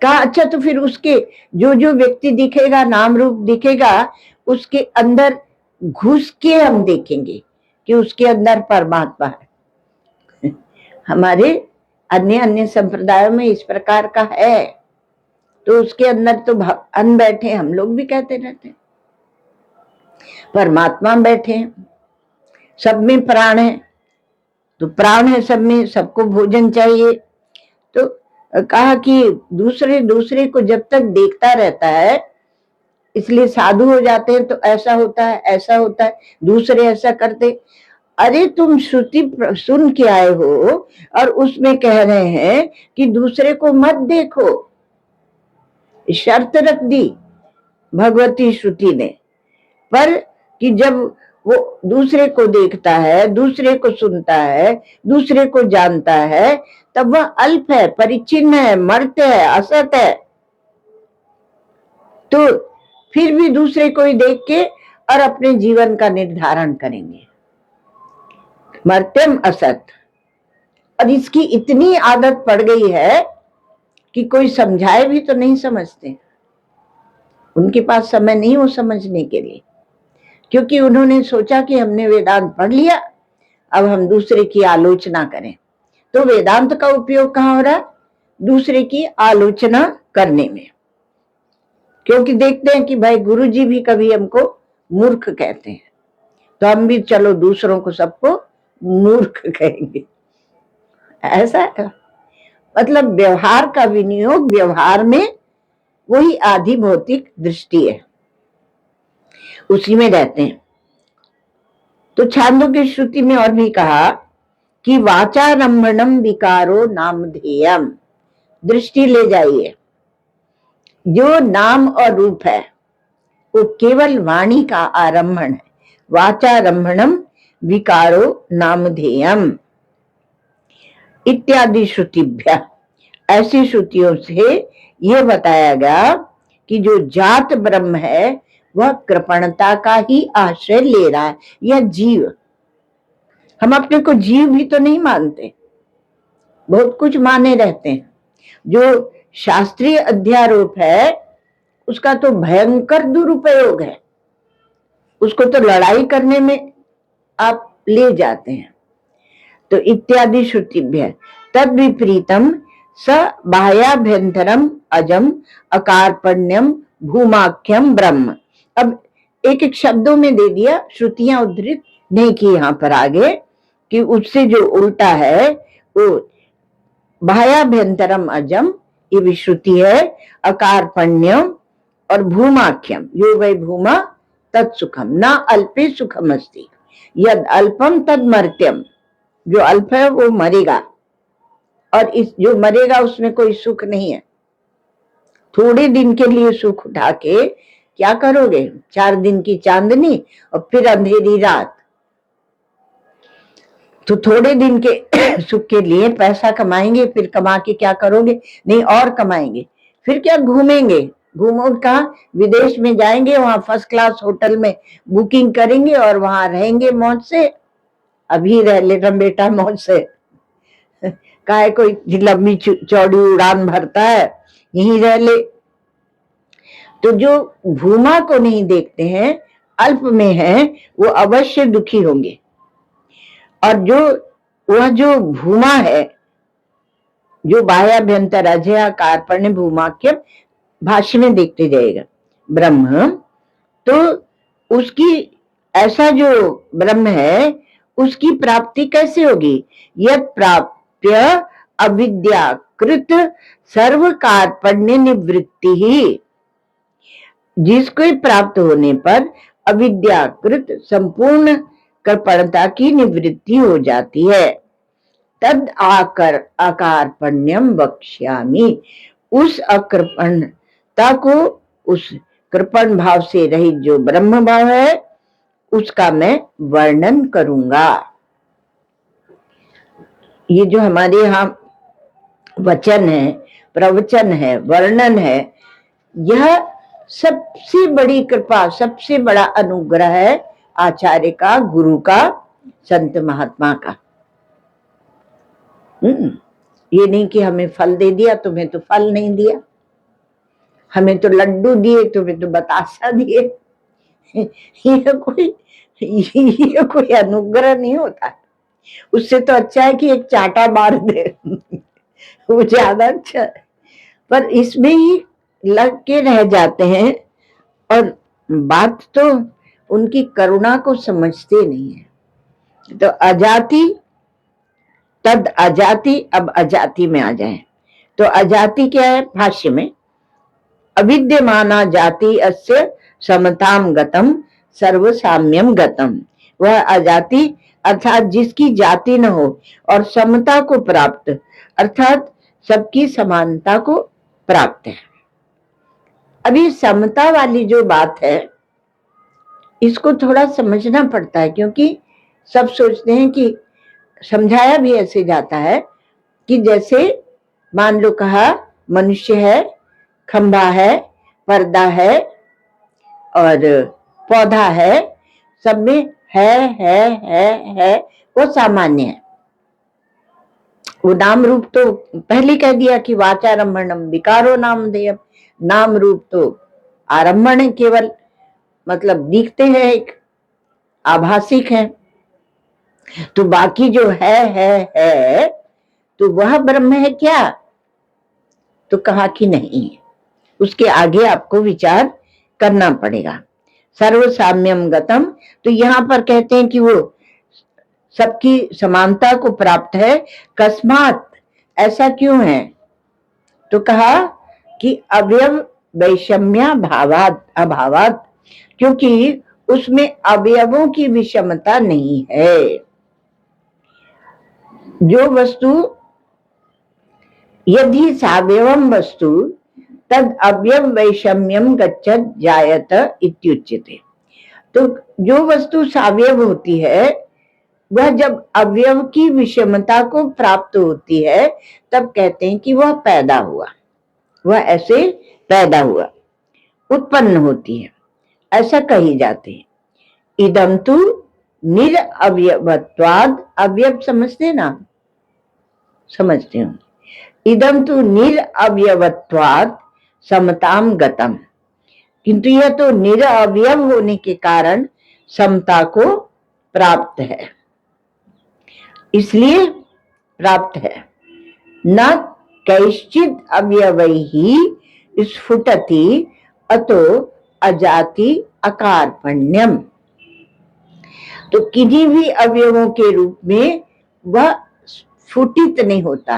कहा अच्छा तो फिर उसके जो जो व्यक्ति दिखेगा, नाम रूप दिखेगा, उसके अंदर घुस के हम देखेंगे कि उसके अंदर परमात्मा है। हमारे अन्य अन्य संप्रदायों में इस प्रकार का है। तो उसके अंदर तो भगवान बैठे, हम लोग भी कहते रहते हैं परमात्मा बैठे हैं, सब में प्राण है, तो प्राण है सब में, सबको भोजन चाहिए। तो कहा कि दूसरे दूसरे को जब तक देखता रहता है, इसलिए साधु हो जाते हैं तो ऐसा होता है, ऐसा होता है, दूसरे ऐसा करते। अरे तुम श्रुति सुन के आए हो और उसमें कह रहे हैं कि दूसरे को मत देखो, शर्त रख दी भगवती श्रुति ने। पर कि जब वो दूसरे को देखता है, दूसरे को सुनता है, दूसरे को जानता है, तब वह अल्प है, परिच्छिन्न है, मर्त्य है, असत है। तो फिर भी दूसरे को ही देख के और अपने जीवन का निर्धारण करेंगे, मर्त्यम असत। और इसकी इतनी आदत पड़ गई है कि कोई समझाए भी तो नहीं समझते, उनके पास समय नहीं हो समझने के लिए, क्योंकि उन्होंने सोचा कि हमने वेदांत पढ़ लिया, अब हम दूसरे की आलोचना करें। तो वेदांत का उपयोग कहाँ हो रहा है? दूसरे की आलोचना करने में। क्योंकि देखते हैं कि भाई गुरुजी भी कभी हमको मूर्ख कहते हैं, तो हम भी चलो दूसरों को सबको मूर्ख कहेंगे। ऐसा है, मतलब व्यवहार का विनियोग, व्यवहार में वही आधि भौतिक दृष्टि है, उसी में रहते हैं। तो छांदोग्य श्रुति में और भी कहा कि वाचारंभणम विकारो नामधेयम, दृष्टि ले जाइए, जो नाम और रूप है वो केवल वाणी का आरंभण है। वाचारंभणम विकारो नामधेयम इत्यादि श्रुतिभ्य, ऐसी श्रुतियों से यह बताया गया कि जो जात ब्रह्म है वह कृपणता का ही आश्रय ले रहा है। यह जीव, हम अपने को जीव भी तो नहीं मानते, बहुत कुछ माने रहते हैं। जो शास्त्रीय अध्यारोप है उसका तो भयंकर दुरुपयोग है। उसको तो लड़ाई करने में आप ले जाते हैं। तो इत्यादि श्रुतिभ्य तद विपरीतम स बाह्याभ्यंतरम अजम अकारपण्यम भूमाख्यम ब्रह्म। अब एक एक शब्दों में दे दिया, श्रुतियां उद्धृत नहीं की यहाँ पर आगे, कि उससे जो उल्टा है वो बाह्याभ्यंतरम अजम, ये भी श्रुति है, अकारपण्यम और भूमाख्यम, यो वै भूमा तत्सुखम न अल्पे सुखम अस्ति यद अल्पम तद मर्त्यम, जो अल्प है वो मरेगा और इस जो मरेगा उसमें कोई सुख नहीं है। थोड़े दिन के लिए सुख उठा के क्या करोगे, 4 दिन की चांदनी और फिर अंधेरी रात। तो थोड़े दिन के सुख के लिए पैसा कमाएंगे, फिर कमा के क्या करोगे, नहीं और कमाएंगे, फिर क्या घूमेंगे, घूमो कहाँ, विदेश में जाएंगे, वहां फर्स्ट क्लास होटल में बुकिंग करेंगे और वहां रहेंगे मौज से। अभी रह लेना बेटा मौज से, काहे कोई लंबी चौड़ी उड़ान भरता है, यहीं रह ले। तो जो भूमा को नहीं देखते हैं, अल्प में है, वो अवश्य दुखी होंगे। और वह जो भूमा है, जो बाह्याभ्यंतर अजय कार्पण्य भूमाख्य, भाष्य में देखते जाएगा ब्रह्म, तो उसकी ऐसा जो ब्रह्म है उसकी प्राप्ति कैसे होगी, यद प्राप्य अविद्याकृत सर्व कार्पण्य निवृत्ति ही, जिसको प्राप्त होने पर अविद्याकृत संपूर्ण कर्पणता की निवृत्ति हो जाती है। तद आकारपण्यम वक्ष्यामि, उस अकृपणता को, उस कृपण भाव से रहित जो ब्रह्म भाव है उसका मैं वर्णन करूंगा। ये जो हमारे यहाँ वचन है, प्रवचन है, वर्णन है, यह सबसे बड़ी कृपा, सबसे बड़ा अनुग्रह है आचार्य का, गुरु का, संत महात्मा का। ये नहीं कि हमें फल दे दिया, तुम्हें तो फल नहीं दिया, हमें तो लड्डू दिए, तुम्हें तो बतासा दिए। ये कोई अनुग्रह नहीं होता। उससे तो अच्छा है कि एक चाटा मार दे, वो ज्यादा अच्छा है। पर इसमें ही लग के रह जाते हैं और बात तो उनकी करुणा को समझते नहीं है। तो अजाति तद अजाति, अब अजाति में आ जाए तो अजाति क्या है, भाष्य में अविद्यमाना जाति अस्य समताम गतम सर्व साम्यम गतम, वह अजाति अर्थात जिसकी जाति न हो और समता को प्राप्त, अर्थात सबकी समानता को प्राप्त है। अभी समता वाली जो बात है इसको थोड़ा समझना पड़ता है, क्योंकि सब सोचते हैं कि, समझाया भी ऐसे जाता है कि जैसे मान लो कहा मनुष्य है, खंभा है, पर्दा है और पौधा है, सब में है, वो सामान्य है। वो नाम रूप तो पहले कह दिया कि वाचारंभणम विकारो नामधेयम, नाम रूप तो आरंभण केवल मतलब दिखते हैं, एक आभासिक है। तो बाकी जो है तो वह ब्रह्म है क्या, तो कहा कि नहीं, उसके आगे आपको विचार करना पड़ेगा। सर्व साम्यम गतम, तो यहाँ पर कहते हैं कि वो सबकी समानता को प्राप्त है। कस्मात, ऐसा क्यों है, तो कहा कि अवयव वैषम्या भावात अभावात, क्योंकि उसमें अवयवों की विषमता नहीं है। जो वस्तु यदि सावयवम वस्तु तद अवयव वैषम्यम गच्छत जायत इत्युच्यते। तो जो वस्तु सावयव होती है वह जब अवयव की विषमता को प्राप्त होती है तब कहते हैं कि वह पैदा हुआ, वह ऐसे पैदा हुआ, उत्पन्न होती है, ऐसा कही जाते हैं। इदम तु निरअवयवत्वाद, अवयव समझते ना, समझते हो, इदम तु निरअवयवत्वाद समताम गतम, किंतु यह तो निरअवयव होने के कारण समता को प्राप्त है, इसलिए प्राप्त है। न कैश्चिद अवयवैः स्फुटति अतो अजाति अकार्पण्यम। तो किन्हीं भी अवयवों के रूप में वह स्फुटित नहीं होता,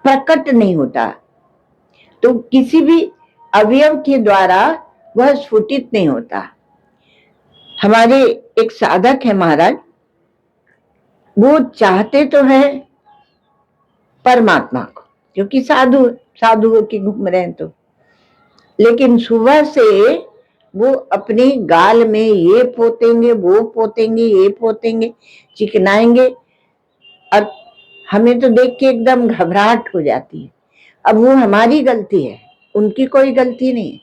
प्रकट नहीं होता। तो किसी भी अवयव के द्वारा वह स्फुटित नहीं होता। हमारे एक साधक है महाराज, वो चाहते तो है परमात्मा को, क्योंकि साधुओं की घूम रहे हैं, तो लेकिन सुबह से वो अपने गाल में ये पोतेंगे, वो पोतेंगे, ये पोतेंगे, चिकनाएंगे, और हमें तो देख के एकदम घबराहट हो जाती है। अब वो हमारी गलती है, उनकी कोई गलती नहीं है।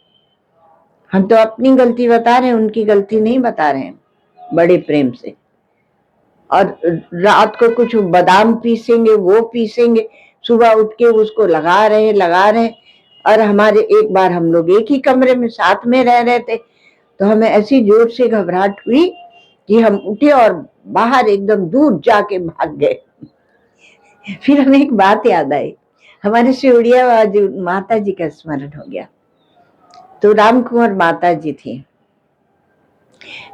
हम तो अपनी गलती बता रहे हैं, उनकी गलती नहीं बता रहे हैं, बड़े प्रेम से। और रात को कुछ बादाम पीसेंगे, वो पीसेंगे, सुबह उठ के उसको लगा रहे। और हमारे एक बार हम लोग एक ही कमरे में साथ में रह रहे थे, तो हमें ऐसी जोर से घबराहट हुई कि हम उठे और बाहर एकदम दूर जाके भाग गए। फिर हमें एक बात याद आई, हमारे सिउड़िया माता जी का स्मरण हो गया। तो राम कुंवर माता जी थी,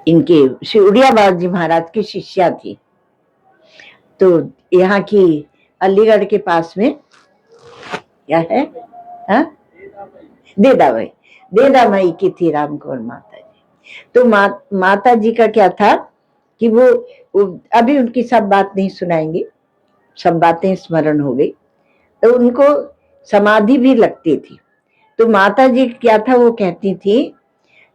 इनके सिउड़िया बाजी महाराज की शिष्या थी। तो यहाँ की अलीगढ़ के पास में क्या है, हाँ, देदा माई की थी राम कुंवर माता जी। तो माता जी का क्या था कि वो अभी उनकी सब बात नहीं सुनाएंगे, सब बातें स्मरण हो गई। तो उनको समाधि भी लगती थी। तो माता जी क्या था, वो कहती थी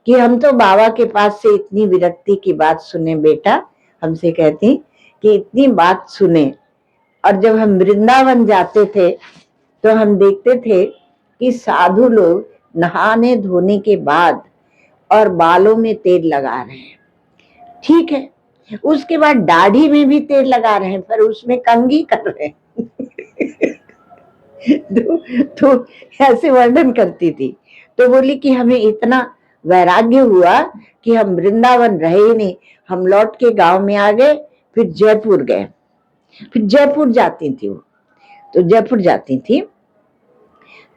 कि हम तो बाबा के पास से इतनी विरक्ति की बात सुने बेटा, हमसे कहती कि इतनी बात सुने। और जब हम वृंदावन जाते थे तो हम देखते थे कि साधु लोग नहाने धोने के बाद और बालों में तेल लगा रहे हैं, ठीक है, उसके बाद दाढ़ी में भी तेल लगा रहे हैं, पर उसमें कंघी कर रहे हैं। तो ऐसे वर्णन करती थी। तो बोली कि हमें इतना वैराग्य हुआ कि हम वृंदावन रहे ही नहीं, हम लौट के गांव में आ गए, फिर जयपुर गए। फिर जयपुर जाती थी वो, तो जयपुर जाती थी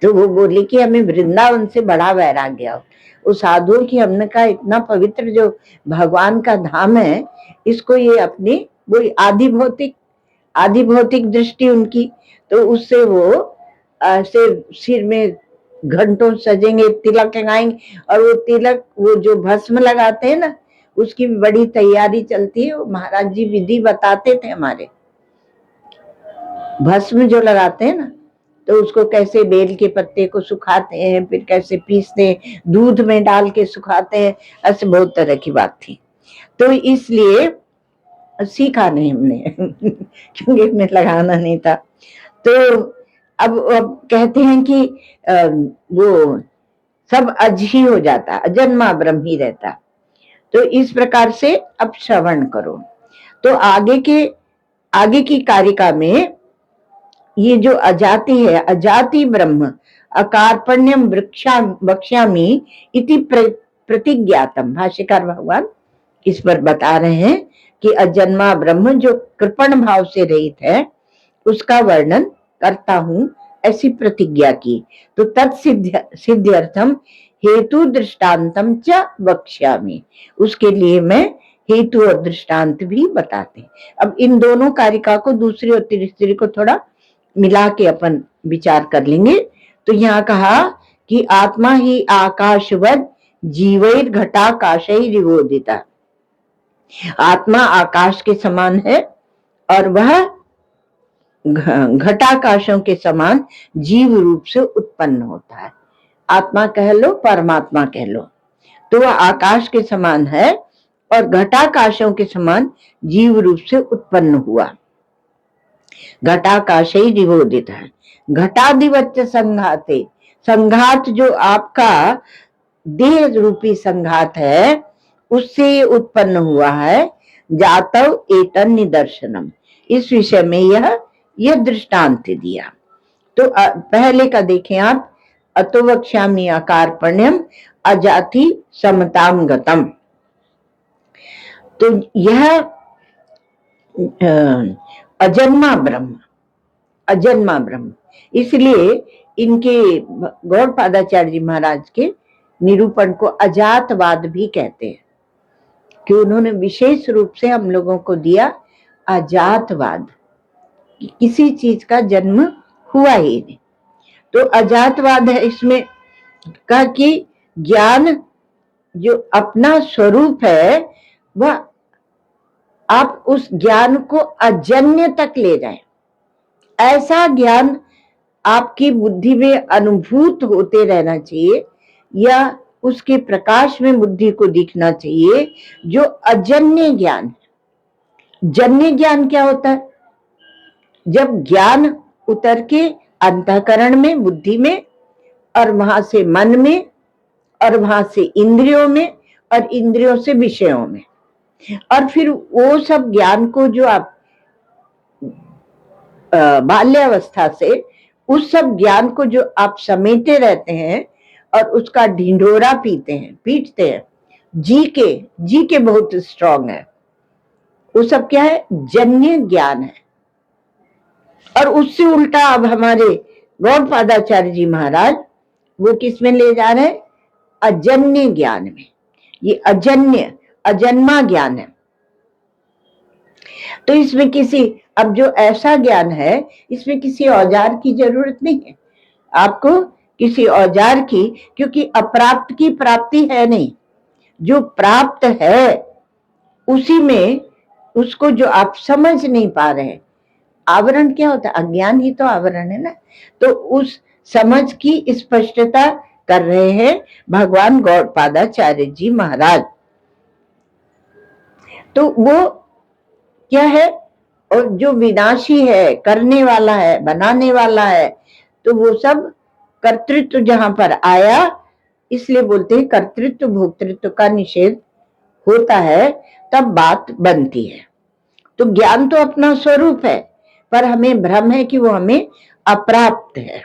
तो वो बोली कि हमें वृंदावन से बड़ा वैराग्य हो। उस साधुओं की हमने कहा इतना पवित्र जो भगवान का धाम है, इसको ये अपनी वो आदि भौतिक दृष्टि उनकी, तो उससे वो सिर में घंटों सजेंगे, तिलक लगाएंगे, और वो तिलक वो जो भस्म लगाते हैं ना, उसकी बड़ी तैयारी चलती है। महाराज जी विधि बताते थे हमारे, भस्म जो लगाते हैं ना, तो उसको कैसे बेल के पत्ते को सुखाते हैं, फिर कैसे पीसते हैं, दूध में डाल के सुखाते हैं, ऐसे बहुत तरह की बात थी। तो इसलिए सीखा नहीं हमने क्योंकि इसमें लगाना नहीं था। तो अब कहते हैं कि वो सब अज ही हो जाता, अजन्मा ब्रह्म ही रहता। तो इस प्रकार से अब श्रवण करो। तो आगे की कारिका में ये जो अजाति है, अजाति ब्रह्म अकार्पण्यम वक्ष्यामि इति प्रतिज्ञातम, भाष्यकार भगवान इस पर बता रहे हैं कि अजन्मा ब्रह्म जो कृपण भाव से रहित है, उसका वर्णन करता हूं, ऐसी प्रतिज्ञा की। तो तत्सिद्ध्यर्थम हेतु दृष्टांतम च वक्ष्यामि, उसके लिए मैं हेतु और दृष्टांत भी बताते। अब इन दोनों कारिका को, दूसरी और तीसरी को थोड़ा मिला के अपन विचार कर लेंगे। तो यहाँ कहा कि आत्मा ही आकाशवद जीवैर घटाकाशैर्विबोधिता, आत्मा आकाश के समान है और वह घटाकाशों के समान जीव रूप से उत्पन्न होता है। आत्मा कह लो, परमात्मा कह लो, तो वह आकाश के समान है और घटाकाशों के समान जीव रूप से उत्पन्न हुआ। घटाकाशैर्विबोधित है। घटाधिवच्च संघाते, संघात जो आपका देह रूपी संघात है, उससे उत्पन्न हुआ है। जातव एतन निदर्शनम, इस विषय में यह दृष्टांत दिया। तो पहले का देखें आप, अतो वक्ष्यामि आकारपण्यम अजाति समताम गतम। तो यह अजन्मा ब्रह्म, अजन्मा ब्रह्म, इसलिए इनके गौड़पादाचार्य जी महाराज के निरूपण को अजातवाद भी कहते हैं, कि उन्होंने विशेष रूप से हम लोगों को दिया अजातवाद, किसी चीज का जन्म हुआ ही नहीं। तो अजातवाद है इसमें कहा कि ज्ञान जो अपना स्वरूप है वह आप उस ज्ञान को अजन्य तक ले जाए, ऐसा ज्ञान आपकी बुद्धि में अनुभूत होते रहना चाहिए, या उसके प्रकाश में बुद्धि को दिखना चाहिए, जो अजन्य ज्ञान है। जन्य ज्ञान क्या होता है? जब ज्ञान उतर के अंतःकरण में, बुद्धि में, और वहां से मन में, और वहां से इंद्रियों में, और इंद्रियों से विषयों में, और फिर वो सब ज्ञान को जो आप बाल्यावस्था से उस सब ज्ञान को जो आप समेटे रहते हैं और उसका ढिंढोरा पीटते हैं, जी के बहुत स्ट्रांग है, वो सब क्या है? जन्य ज्ञान है। और उससे उल्टा अब हमारे गौड़पादाचार्य जी महाराज वो किस में ले जा रहे हैं? अजन्य ज्ञान में। ये अजन्य, अजन्मा ज्ञान है। तो इसमें किसी, अब जो ऐसा ज्ञान है इसमें किसी औजार की जरूरत नहीं है आपको, किसी औजार की, क्योंकि अप्राप्त की प्राप्ति है नहीं, जो प्राप्त है उसी में, उसको जो आप समझ नहीं पा रहे हैं, आवरण क्या होता है? अज्ञान ही तो आवरण है ना। तो उस समझ की स्पष्टता कर रहे हैं भगवान गौड़पादाचार्य जी महाराज। तो वो क्या है? और जो विनाशी है, करने वाला है, बनाने वाला है, तो वो सब कर्तृत्व जहां पर आया, इसलिए बोलते हैं कर्तृत्व भोक्तृत्व का निषेध होता है, तब बात बनती है। तो ज्ञान तो अपना स्वरूप है, पर हमें भ्रम है कि वो हमें अप्राप्त है।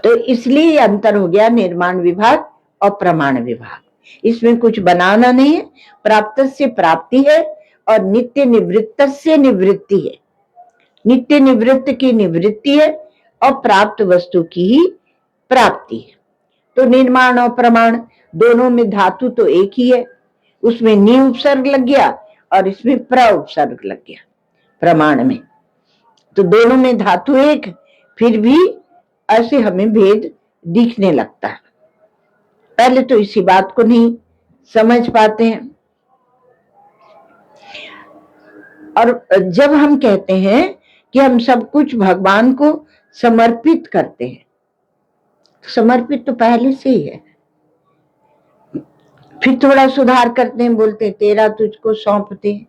तो इसलिए अंतर हो गया निर्माण विभाग और प्रमाण विभाग। इसमें कुछ बनाना नहीं है, प्राप्त से प्राप्ति है और नित्य निवृत्त से निवृत्ति है। नित्य निवृत्त की निवृत्ति है और प्राप्त वस्तु की ही प्राप्ति है। तो निर्माण और प्रमाण दोनों में धातु तो एक ही है, उसमें नि उपसर्ग लग गया और इसमें प्र उपसर्ग लग गया प्रमाण में, तो दोनों में धातु एक, फिर भी ऐसे हमें भेद दिखने लगता है। पहले तो इसी बात को नहीं समझ पाते हैं। और जब हम कहते हैं कि हम सब कुछ भगवान को समर्पित करते हैं, तो समर्पित तो पहले से ही है। फिर थोड़ा सुधार करते हैं, बोलते हैं तेरा तुझको सौंपते हैं।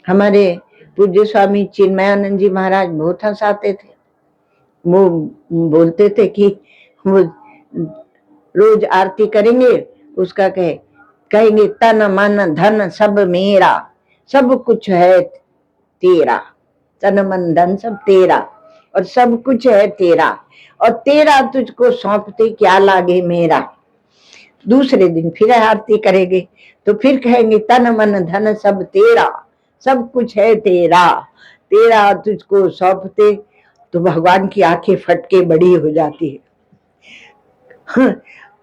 हमारे पूज्य स्वामी चिन्मयानंद जी महाराज बहुत हंसाते थे। वो बोलते थे कि वो रोज आरती करेंगे, उसका कहेंगे तन मन धन सब मेरा, सब कुछ है तेरा, तन मन धन सब तेरा और सब कुछ है तेरा, और तेरा तुझको सौंपते क्या लागे मेरा। दूसरे दिन फिर आरती करेंगे तो फिर कहेंगे तन मन धन सब तेरा, सब कुछ है तेरा, तेरा तुझको सौंपते। तो भगवान की आंखें फटके बड़ी हो जाती है।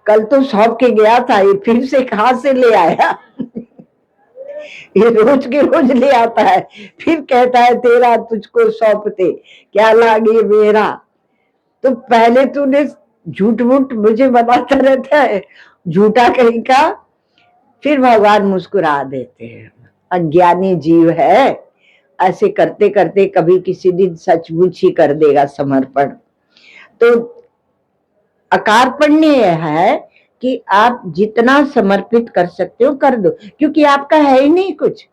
कल तो सौंप के गया था, ये फिर से कहां से ले आया? ये रोज के रोज ले आता है, फिर कहता है तेरा तुझको सौंपते क्या लागे मेरा। तो पहले तूने झूठ मूठ मुझे बताता रहता है, झूठा कहीं का। फिर भगवान मुस्कुरा देते हैं, अज्ञानी जीव है, ऐसे करते करते कभी किसी दिन सचमुच ही कर देगा समर्पण। तो अकारपण्य यह है कि आप जितना समर्पित कर सकते हो कर दो, क्योंकि आपका है ही नहीं कुछ।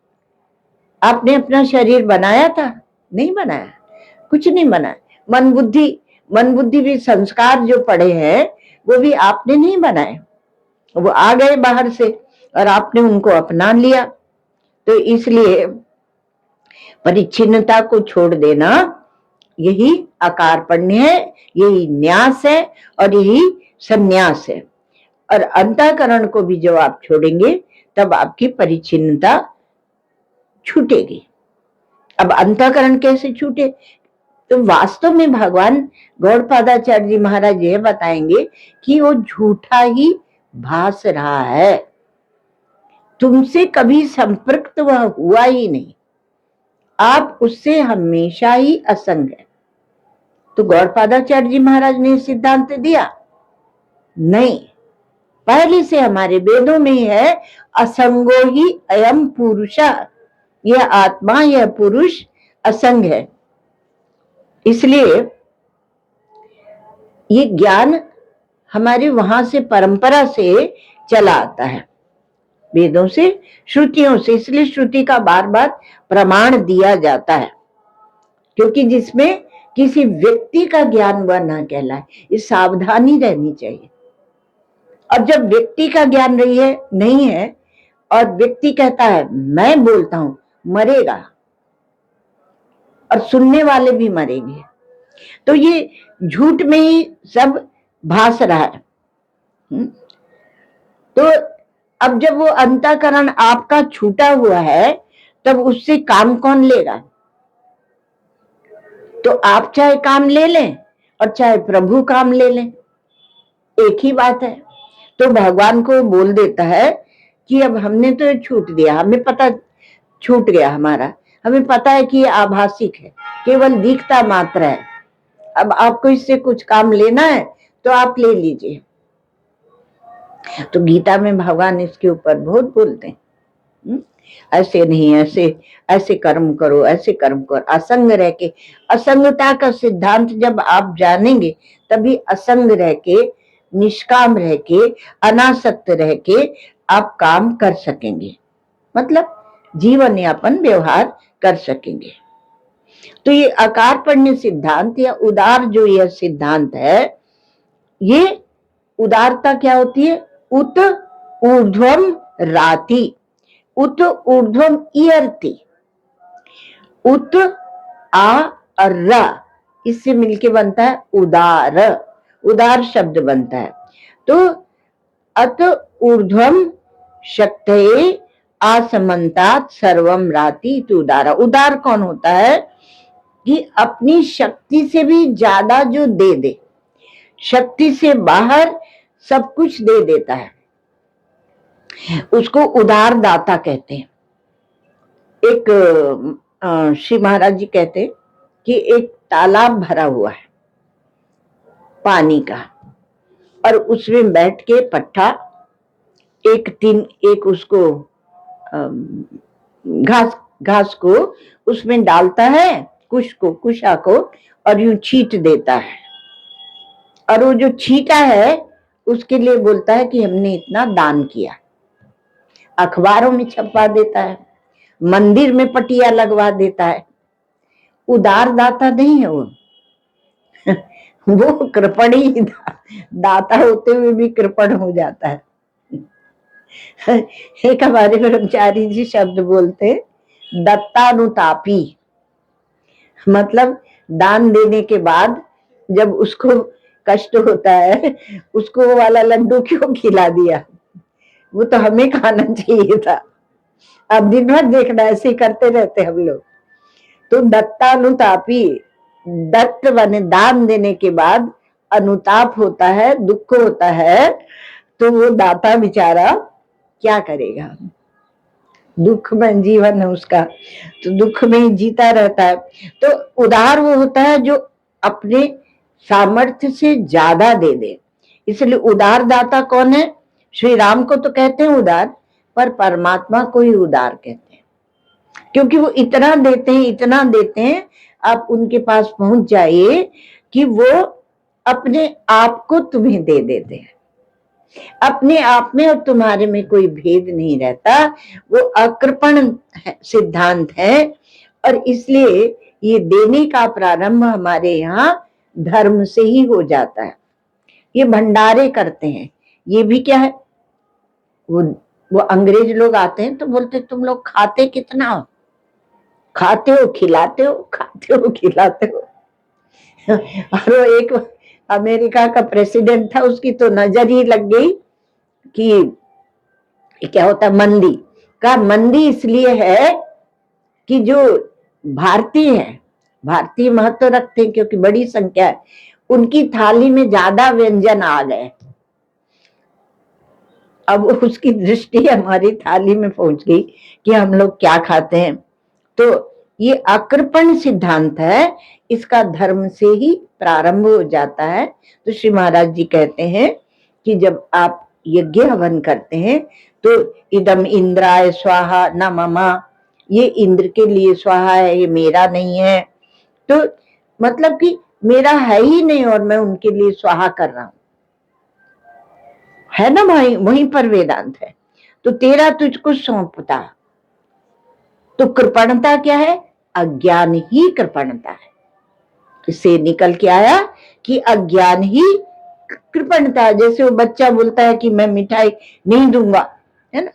आपने अपना शरीर बनाया था? नहीं बनाया, कुछ नहीं बनाया। मन बुद्धि भी संस्कार जो पड़े हैं वो भी आपने नहीं बनाए, वो आ गए बाहर से और आपने उनको अपना लिया। तो इसलिए परिच्छिन्नता को छोड़ देना यही अकारपण्य है, यही न्यास है और यही संन्यास है। और अंतःकरण को भी जब आप छोड़ेंगे तब आपकी परिच्छिन्नता छूटेगी। अब अंतःकरण कैसे छूटे? तो वास्तव में भगवान गौड़पादाचार्य जी महाराज ये बताएंगे कि वो झूठा ही भास रहा है, तुमसे कभी संपर्क तो वह हुआ ही नहीं, आप उससे हमेशा ही असंग है। तो गौड़पादाचार्य जी महाराज ने सिद्धांत दिया नहीं, पहले से हमारे वेदों में है, असंगो ही अयम पुरुष, यह आत्मा, यह पुरुष असंग है। इसलिए ये ज्ञान हमारे वहां से परंपरा से चला आता है, वेदों से, श्रुतियों से। इसलिए श्रुति का बार बार प्रमाण दिया जाता है, क्योंकि जिसमें किसी व्यक्ति का ज्ञान वह ना कहलाए, ये सावधानी रहनी चाहिए। और जब व्यक्ति का ज्ञान रही है नहीं है और व्यक्ति कहता है मैं बोलता हूं, मरेगा और सुनने वाले भी मरेंगे। तो ये झूठ में ही सब भास रहा है। तो अब जब वो अंतःकरण आपका छूटा हुआ है, तब उससे काम कौन लेगा? तो आप चाहे काम ले लें और चाहे प्रभु काम ले लें, एक ही बात है। तो भगवान को बोल देता है कि अब हमने तो छूट दिया, हमें पता छूट गया हमारा, हमें पता है कि ये आभासिक है, केवल दिखता मात्र है। अब आपको इससे कुछ काम लेना है तो आप ले लीजिए। तो गीता में भगवान इसके ऊपर बहुत बोलते हैं, ऐसे नहीं, ऐसे ऐसे कर्म करो, ऐसे कर्म करो, असंग रह के। असंगता का सिद्धांत जब आप जानेंगे तभी असंग रह के, निष्काम रह के, अनासक्त रह के आप काम कर सकेंगे, मतलब जीवन यापन व्यवहार कर सकेंगे। तो ये आकार पढ़ने सिद्धांत या उदार जो यह सिद्धांत है, ये उदारता क्या होती है? उत ऊर्ध्वम राति, उत ऊर्ध्वम इयर्ति, उत आ और र, इससे मिलके बनता है उदार, उदार शब्द बनता है। तो अत ऊर्ध्वम शक्तये असमन्तात् सर्वम राति तो उदारा। उदार कौन होता है? कि अपनी शक्ति से भी ज्यादा जो दे दे, शक्ति से बाहर सब कुछ दे देता है, उसको उदार दाता कहते हैं। एक श्री महाराज जी कहते हैं कि एक तालाब भरा हुआ है पानी का, और उसमें बैठ के पट्टा एक उसको घास को उसमें डालता है, कुशा को, और यूं छींट देता है, और वो जो छींटा है उसके लिए बोलता है कि हमने इतना दान किया। अखबारों में छपवा देता है, मंदिर में पटिया लगवा देता है। उदार दाता नहीं है वो वो कृपणी दाता होते हुए भी कृपण हो जाता है। एक हमारे ब्रह्मचारी जी शब्द बोलते, दत्तानुतापी, मतलब दान देने के बाद जब उसको कष्ट होता है, उसको वाला लड्डू क्यों खिला दिया, वो तो हमें खाना चाहिए था। अब दिन भर देखना ऐसे करते रहते हम लोग। तो दत्तानुतापी, दत्त बने दान देने के बाद अनुताप होता है, दुख होता है, तो वो दाता बेचारा क्या करेगा? दुख में जीवन है उसका, तो दुख में ही जीता रहता है। तो उदार वो होता है जो अपने सामर्थ्य से ज्यादा दे दे। इसलिए उदार दाता कौन है? श्री राम को तो कहते हैं उदार, पर परमात्मा को ही उदार कहते हैं, क्योंकि वो इतना देते हैं, इतना देते हैं, आप उनके पास पहुंच जाइए कि वो अपने आप को तुम्हें दे देते हैं। अपने आप में और तुम्हारे में कोई भेद नहीं रहता, वो अकृपण सिद्धांत है। और इसलिए ये देने का प्रारंभ हमारे यहाँ धर्म से ही हो जाता है। ये भंडारे करते हैं, ये भी क्या है, वो अंग्रेज लोग आते हैं तो बोलते तुम लोग खाते कितना हो? खाते हो खिलाते हो, खाते हो खिलाते हो। और वो एक अमेरिका का प्रेसिडेंट था, उसकी तो नजर ही लग गई कि क्या होता है मंदी का? मंदी इसलिए है कि जो भारतीय है, भारतीय महत्व रखते हैं क्योंकि बड़ी संख्या है, उनकी थाली में ज्यादा व्यंजन आ गए। अब उसकी दृष्टि हमारी थाली में पहुंच गई कि हम लोग क्या खाते हैं। तो ये अकृपण सिद्धांत है, इसका धर्म से ही प्रारंभ हो जाता है। तो श्री महाराज जी कहते हैं कि जब आप यज्ञ हवन करते हैं तो इदम इंद्राय स्वाहा न ममा, ये इंद्र के लिए स्वाहा है, ये मेरा नहीं है। तो मतलब कि मेरा है ही नहीं और मैं उनके लिए स्वाहा कर रहा हूं, है ना भाई? वहीं पर वेदांत है। तो तेरा तुझको सौंपता। तो कृपणता क्या है? अज्ञान ही कृपणता है। इससे निकल के आया कि अज्ञान ही कृपणता है। जैसे वो बच्चा बोलता है कि मैं मिठाई नहीं दूंगा, है ना?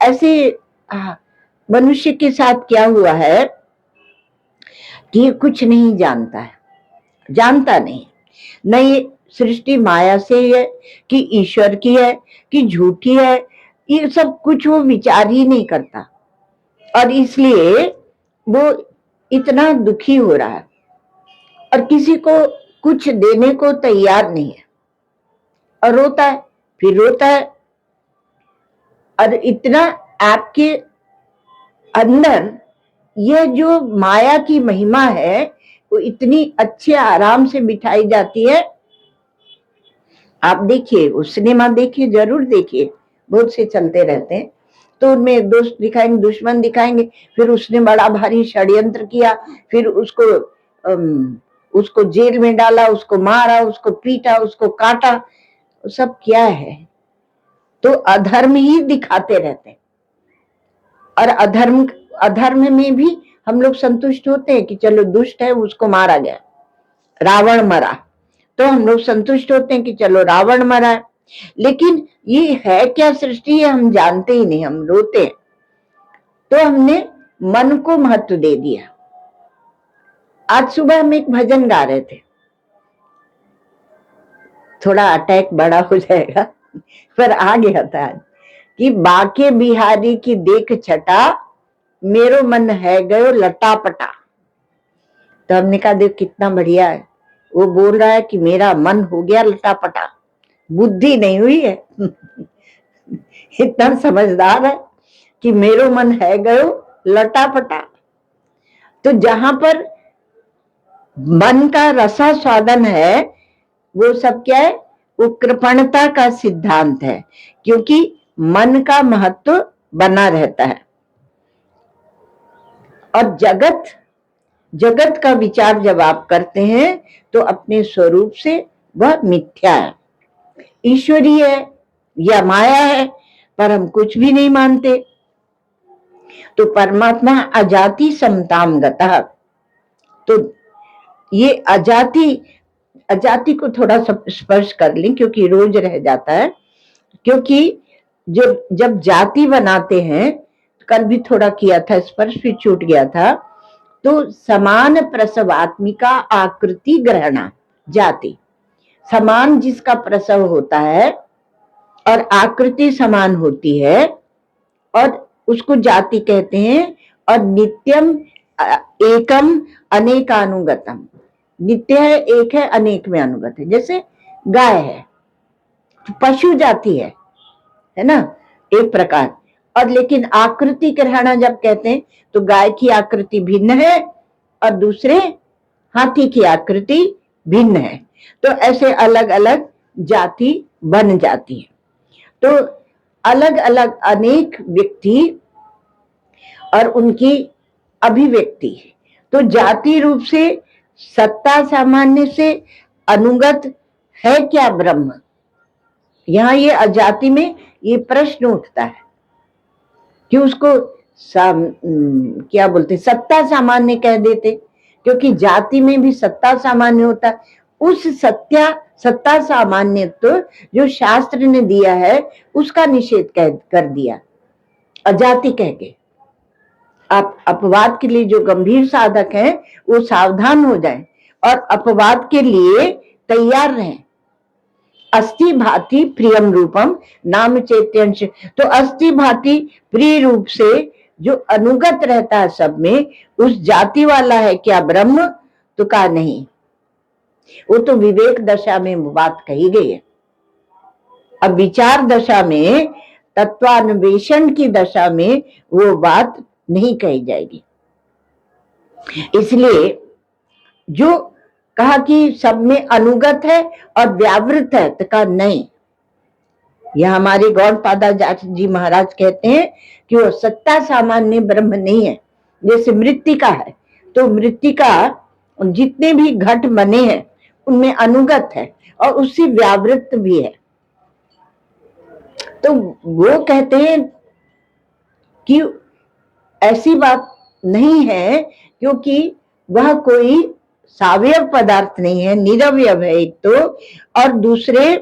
ऐसे मनुष्य के साथ क्या हुआ है कि ये कुछ नहीं जानता है, जानता नहीं न ये सृष्टि माया से है कि ईश्वर की है कि झूठी है, ये सब कुछ वो विचार ही नहीं करता और इसलिए वो इतना दुखी हो रहा है और किसी को कुछ देने को तैयार नहीं है और रोता है, फिर रोता है। और इतना आपके अंदर यह जो माया की महिमा है वो इतनी अच्छे आराम से बिठाई जाती है। आप देखिए, वो सिनेमा देखिए, जरूर देखिए, बहुत से चलते रहते हैं। तो उनमें दोस्त दिखाएंगे, दुश्मन दिखाएंगे, फिर उसने बड़ा भारी षड्यंत्र किया, फिर उसको जेल में डाला, उसको मारा, उसको पीटा, उसको काटा। सब क्या है? तो अधर्म ही दिखाते रहते हैं। और अधर्म में भी हम लोग संतुष्ट होते हैं कि चलो दुष्ट है उसको मारा गया, रावण मरा, तो हम लोग संतुष्ट होते हैं कि चलो रावण मरा है। लेकिन ये है क्या सृष्टि, है हम जानते ही नहीं, हम रोते हैं। तो हमने मन को महत्व दे दिया। आज सुबह हम एक भजन गा रहे थे, थोड़ा अटैक बड़ा हो जाएगा पर आ गया था आज कि बाके बिहारी की देख छटा, मेरो मन है गयो लटापटा। तो हमने कहा देख कितना बढ़िया है, वो बोल रहा है कि मेरा मन हो गया लटापटा, बुद्धि नहीं हुई है इतना समझदार है कि मेरो मन है गयो लटापटा। तो जहां पर मन का रसा स्वादन है वो सब क्या है? वो कृपणता का सिद्धांत है, क्योंकि मन का महत्व बना रहता है। और जगत का विचार जब आप करते हैं तो अपने स्वरूप से वह मिथ्या है, ईश्वरीय है या माया है, पर हम कुछ भी नहीं मानते। तो परमात्मा अजाति समताम गतः। तो ये अजाति को थोड़ा स्पर्श कर लें क्योंकि रोज रह जाता है। क्योंकि जब जाति बनाते हैं, कल भी थोड़ा किया था स्पर्श, फिर छूट गया था। तो समान प्रसवात्मिका आकृति ग्रहणा जाति, समान जिसका प्रसव होता है और आकृति समान होती है और उसको जाति कहते हैं। और नित्यम एकम अनेकानुगतम, नित्य है, एक है, अनेक में अनुगत है। जैसे गाय है, पशु जाति है ना, एक प्रकार। और लेकिन आकृति ग्रहणा जब कहते हैं तो गाय की आकृति भिन्न है और दूसरे हाथी की आकृति भिन्न है। तो ऐसे अलग अलग जाति बन जाती है। तो अलग अलग अनेक व्यक्ति और उनकी अभिव्यक्ति। तो जाति रूप से सत्ता सामान्य से अनुगत है क्या ब्रह्म? यहाँ ये अजाति में ये प्रश्न उठता है कि उसको क्या बोलते, सत्ता सामान्य कह देते, क्योंकि जाति में भी सत्ता सामान्य होता है। उस सत्ता सामान्य तो जो शास्त्र ने दिया है उसका निषेध कर दिया अजाति कह के। आप अपवाद के लिए जो गंभीर साधक हैं वो सावधान हो जाएं और अपवाद के लिए तैयार रहें। अस्थि भांति प्रियम रूपम नाम चैत्यंश। तो अस्थि भांति प्रिय रूप से जो अनुगत रहता है सब में, उस जाति वाला है क्या ब्रह्म? तो कहा नहीं, वो तो विवेक दशा में बात कही गई है। अब विचार दशा में, तत्वान्वेषण की दशा में वो बात नहीं कही जाएगी। इसलिए जो कहा कि सब में अनुगत है और व्यावृत है, तो कहा नहीं, यह हमारे गौड़पादाचार्य जी महाराज कहते हैं कि वो सत्ता सामान्य ब्रह्म नहीं है। जैसे मृत्तिका है, तो मृत्तिका जितने भी घट बने हैं उनमें अनुगत है और उससे व्यावृत भी है। तो वो कहते हैं कि ऐसी बात नहीं है, क्योंकि वह कोई सावयव पदार्थ नहीं है, निरवयव है एक तो, और दूसरे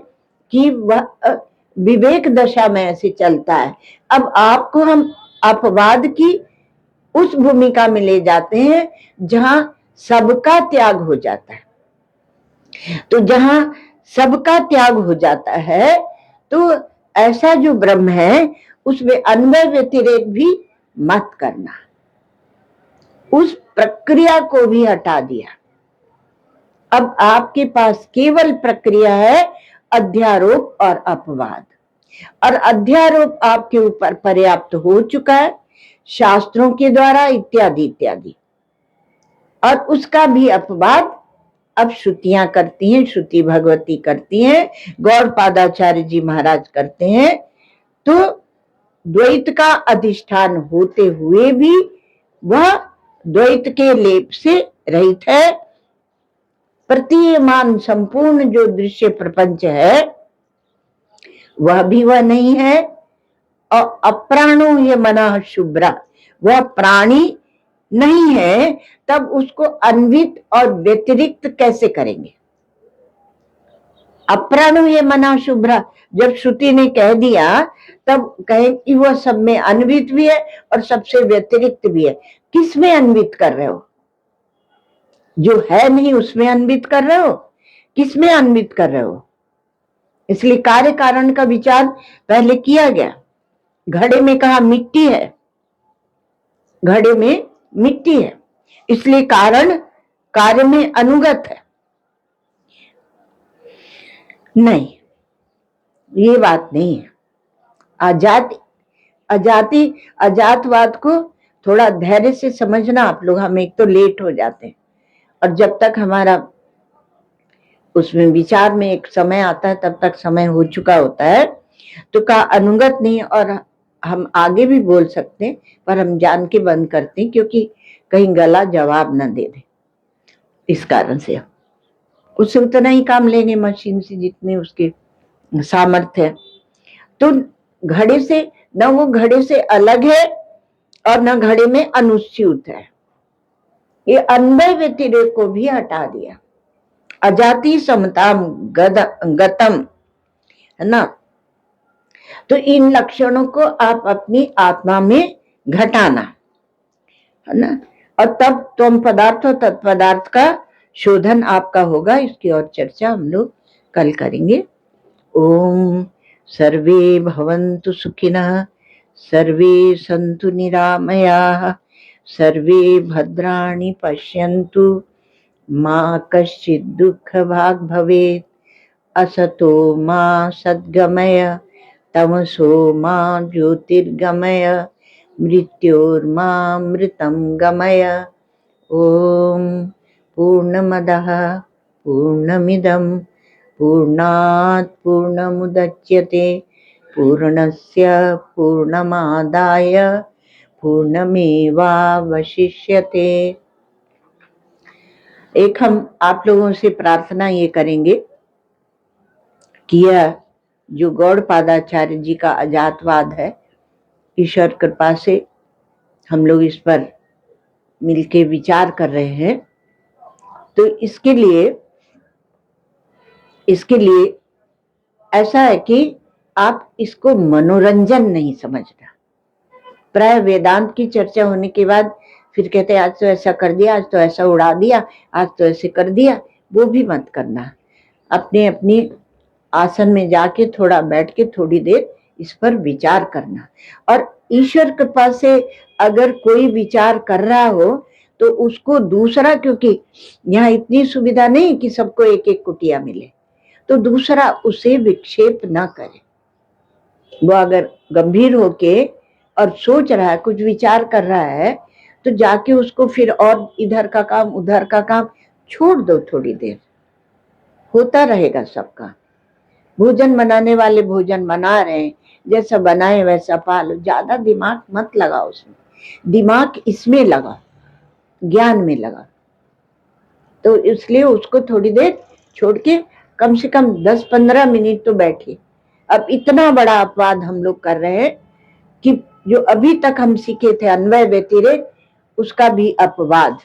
कि वह विवेक दशा में ऐसे चलता है। अब आपको हम अपवाद की उस भूमिका में ले जाते हैं जहां सबका त्याग हो जाता है। तो जहां सबका त्याग हो जाता है, तो ऐसा जो ब्रह्म है उसमें अन्वय व्यतिरेक भी मत करना, उस प्रक्रिया को भी हटा दिया। अब आपके पास केवल प्रक्रिया है अध्यारोप और अपवाद, और अध्यारोप आपके ऊपर पर्याप्त हो चुका है शास्त्रों के द्वारा इत्यादि इत्यादि, और उसका भी अपवाद अब श्रुतियां करती हैं, श्रुति भगवती करती हैं, गौड़पादाचार्य जी महाराज करते हैं। तो द्वैत का अधिष्ठान होते हुए भी वह द्वैत के लेप से रहित है। प्रतीयमान संपूर्ण जो दृश्य प्रपंच है वह भी वह नहीं है। और अप्राणो ये मना शुभ्रा, वह प्राणी नहीं है, तब उसको अन्वित और व्यतिरिक्त कैसे करेंगे? अप्राणो ये मना शुभ्रा जब श्रुति ने कह दिया, तब कहे कि वह सब में अन्वित भी है और सबसे व्यतिरिक्त भी है। किस में अन्वित कर रहे हो? जो है नहीं उसमें अन्वित कर रहे हो? किस में अन्वित कर रहे हो? इसलिए कार्य कारण का विचार पहले किया गया। घड़े में कहा मिट्टी है, घड़े में मिट्टी है, इसलिए कारण कार्य में अनुगत है। नहीं, ये बात नहीं है। अजातवाद को थोड़ा धैर्य से समझना आप लोग। हम एक तो लेट हो जाते हैं, और जब तक हमारा उसमें विचार में एक समय आता है तब तक समय हो चुका होता है। तो का अनुगत नहीं, और हम आगे भी बोल सकते हैं पर हम जान के बंद करते हैं, क्योंकि कहीं गला जवाब न दे दे। इस कारण से उससे उतना ही काम लेंगे मशीन से जितने उसके सामर्थ्य है। तो घड़े से न वो घड़े से अलग है और न घड़े में अनुच्युत है। ये अन्वय व्यतिरेक को भी हटा दिया। अजाति समता गतम है ना। तो इन लक्षणों को आप अपनी आत्मा में घटाना है ना, और तब त्वम पदार्थ और तत्पदार्थ का शोधन आपका होगा। इसकी और चर्चा हम लोग कल करेंगे। ओम सर्वे भवन्तु सुखिनः, सर्वे सन्तु निरामयाः, सर्वे भद्राणि पश्यन्तु, मा कश्चित् दुःखभाग् भवेत्। असतो मा सद्गमय, तमसो मा ज्योतिर्गमय, मृत्योर्मामृतं गमय। ओम पूर्णमदः पूर्णमिदं पूर्णात् पूर्णमुदच्यते, पूर्णस्य पूर्णमादाय पूर्णमेवावशिष्यते। एक हम आप लोगों से प्रार्थना ये करेंगे कि यह जो गौड़पादाचार्य जी का अजातवाद है, ईश्वर कृपा से हम लोग इस पर मिलके विचार कर रहे हैं। तो इसके लिए ऐसा है कि आप इसको मनोरंजन नहीं समझना। प्राय वेदांत की चर्चा होने के बाद फिर कहते हैं आज तो ऐसा कर दिया, आज तो ऐसा उड़ा दिया, आज तो ऐसे कर दिया, वो भी मत करना। अपने अपनी आसन में जाके थोड़ा बैठ के थोड़ी देर इस पर विचार करना। और ईश्वर कृपा से अगर कोई विचार कर रहा हो तो उसको दूसरा, क्योंकि यहाँ इतनी सुविधा नहीं कि सबको एक एक कुटिया मिले, तो दूसरा उसे विक्षेप ना करे। वो अगर गंभीर होके और सोच रहा है, कुछ विचार कर रहा है, तो जाके उसको फिर और इधर का काम उधर का काम छोड़ दो, थोड़ी देर होता रहेगा सबका। भोजन बनाने वाले भोजन बना रहे हैं, जैसा बनाए वैसा पालो, ज्यादा दिमाग मत लगाओ उसमें, दिमाग इसमें लगा, ज्ञान में लगा। तो इसलिए उसको थोड़ी देर छोड़ के कम से कम 10-15 मिनट तो बैठिए। अब इतना बड़ा अपवाद हम लोग कर रहे हैं कि जो अभी तक हम सीखे थे अन्वय व्यतिरेक, उसका भी अपवाद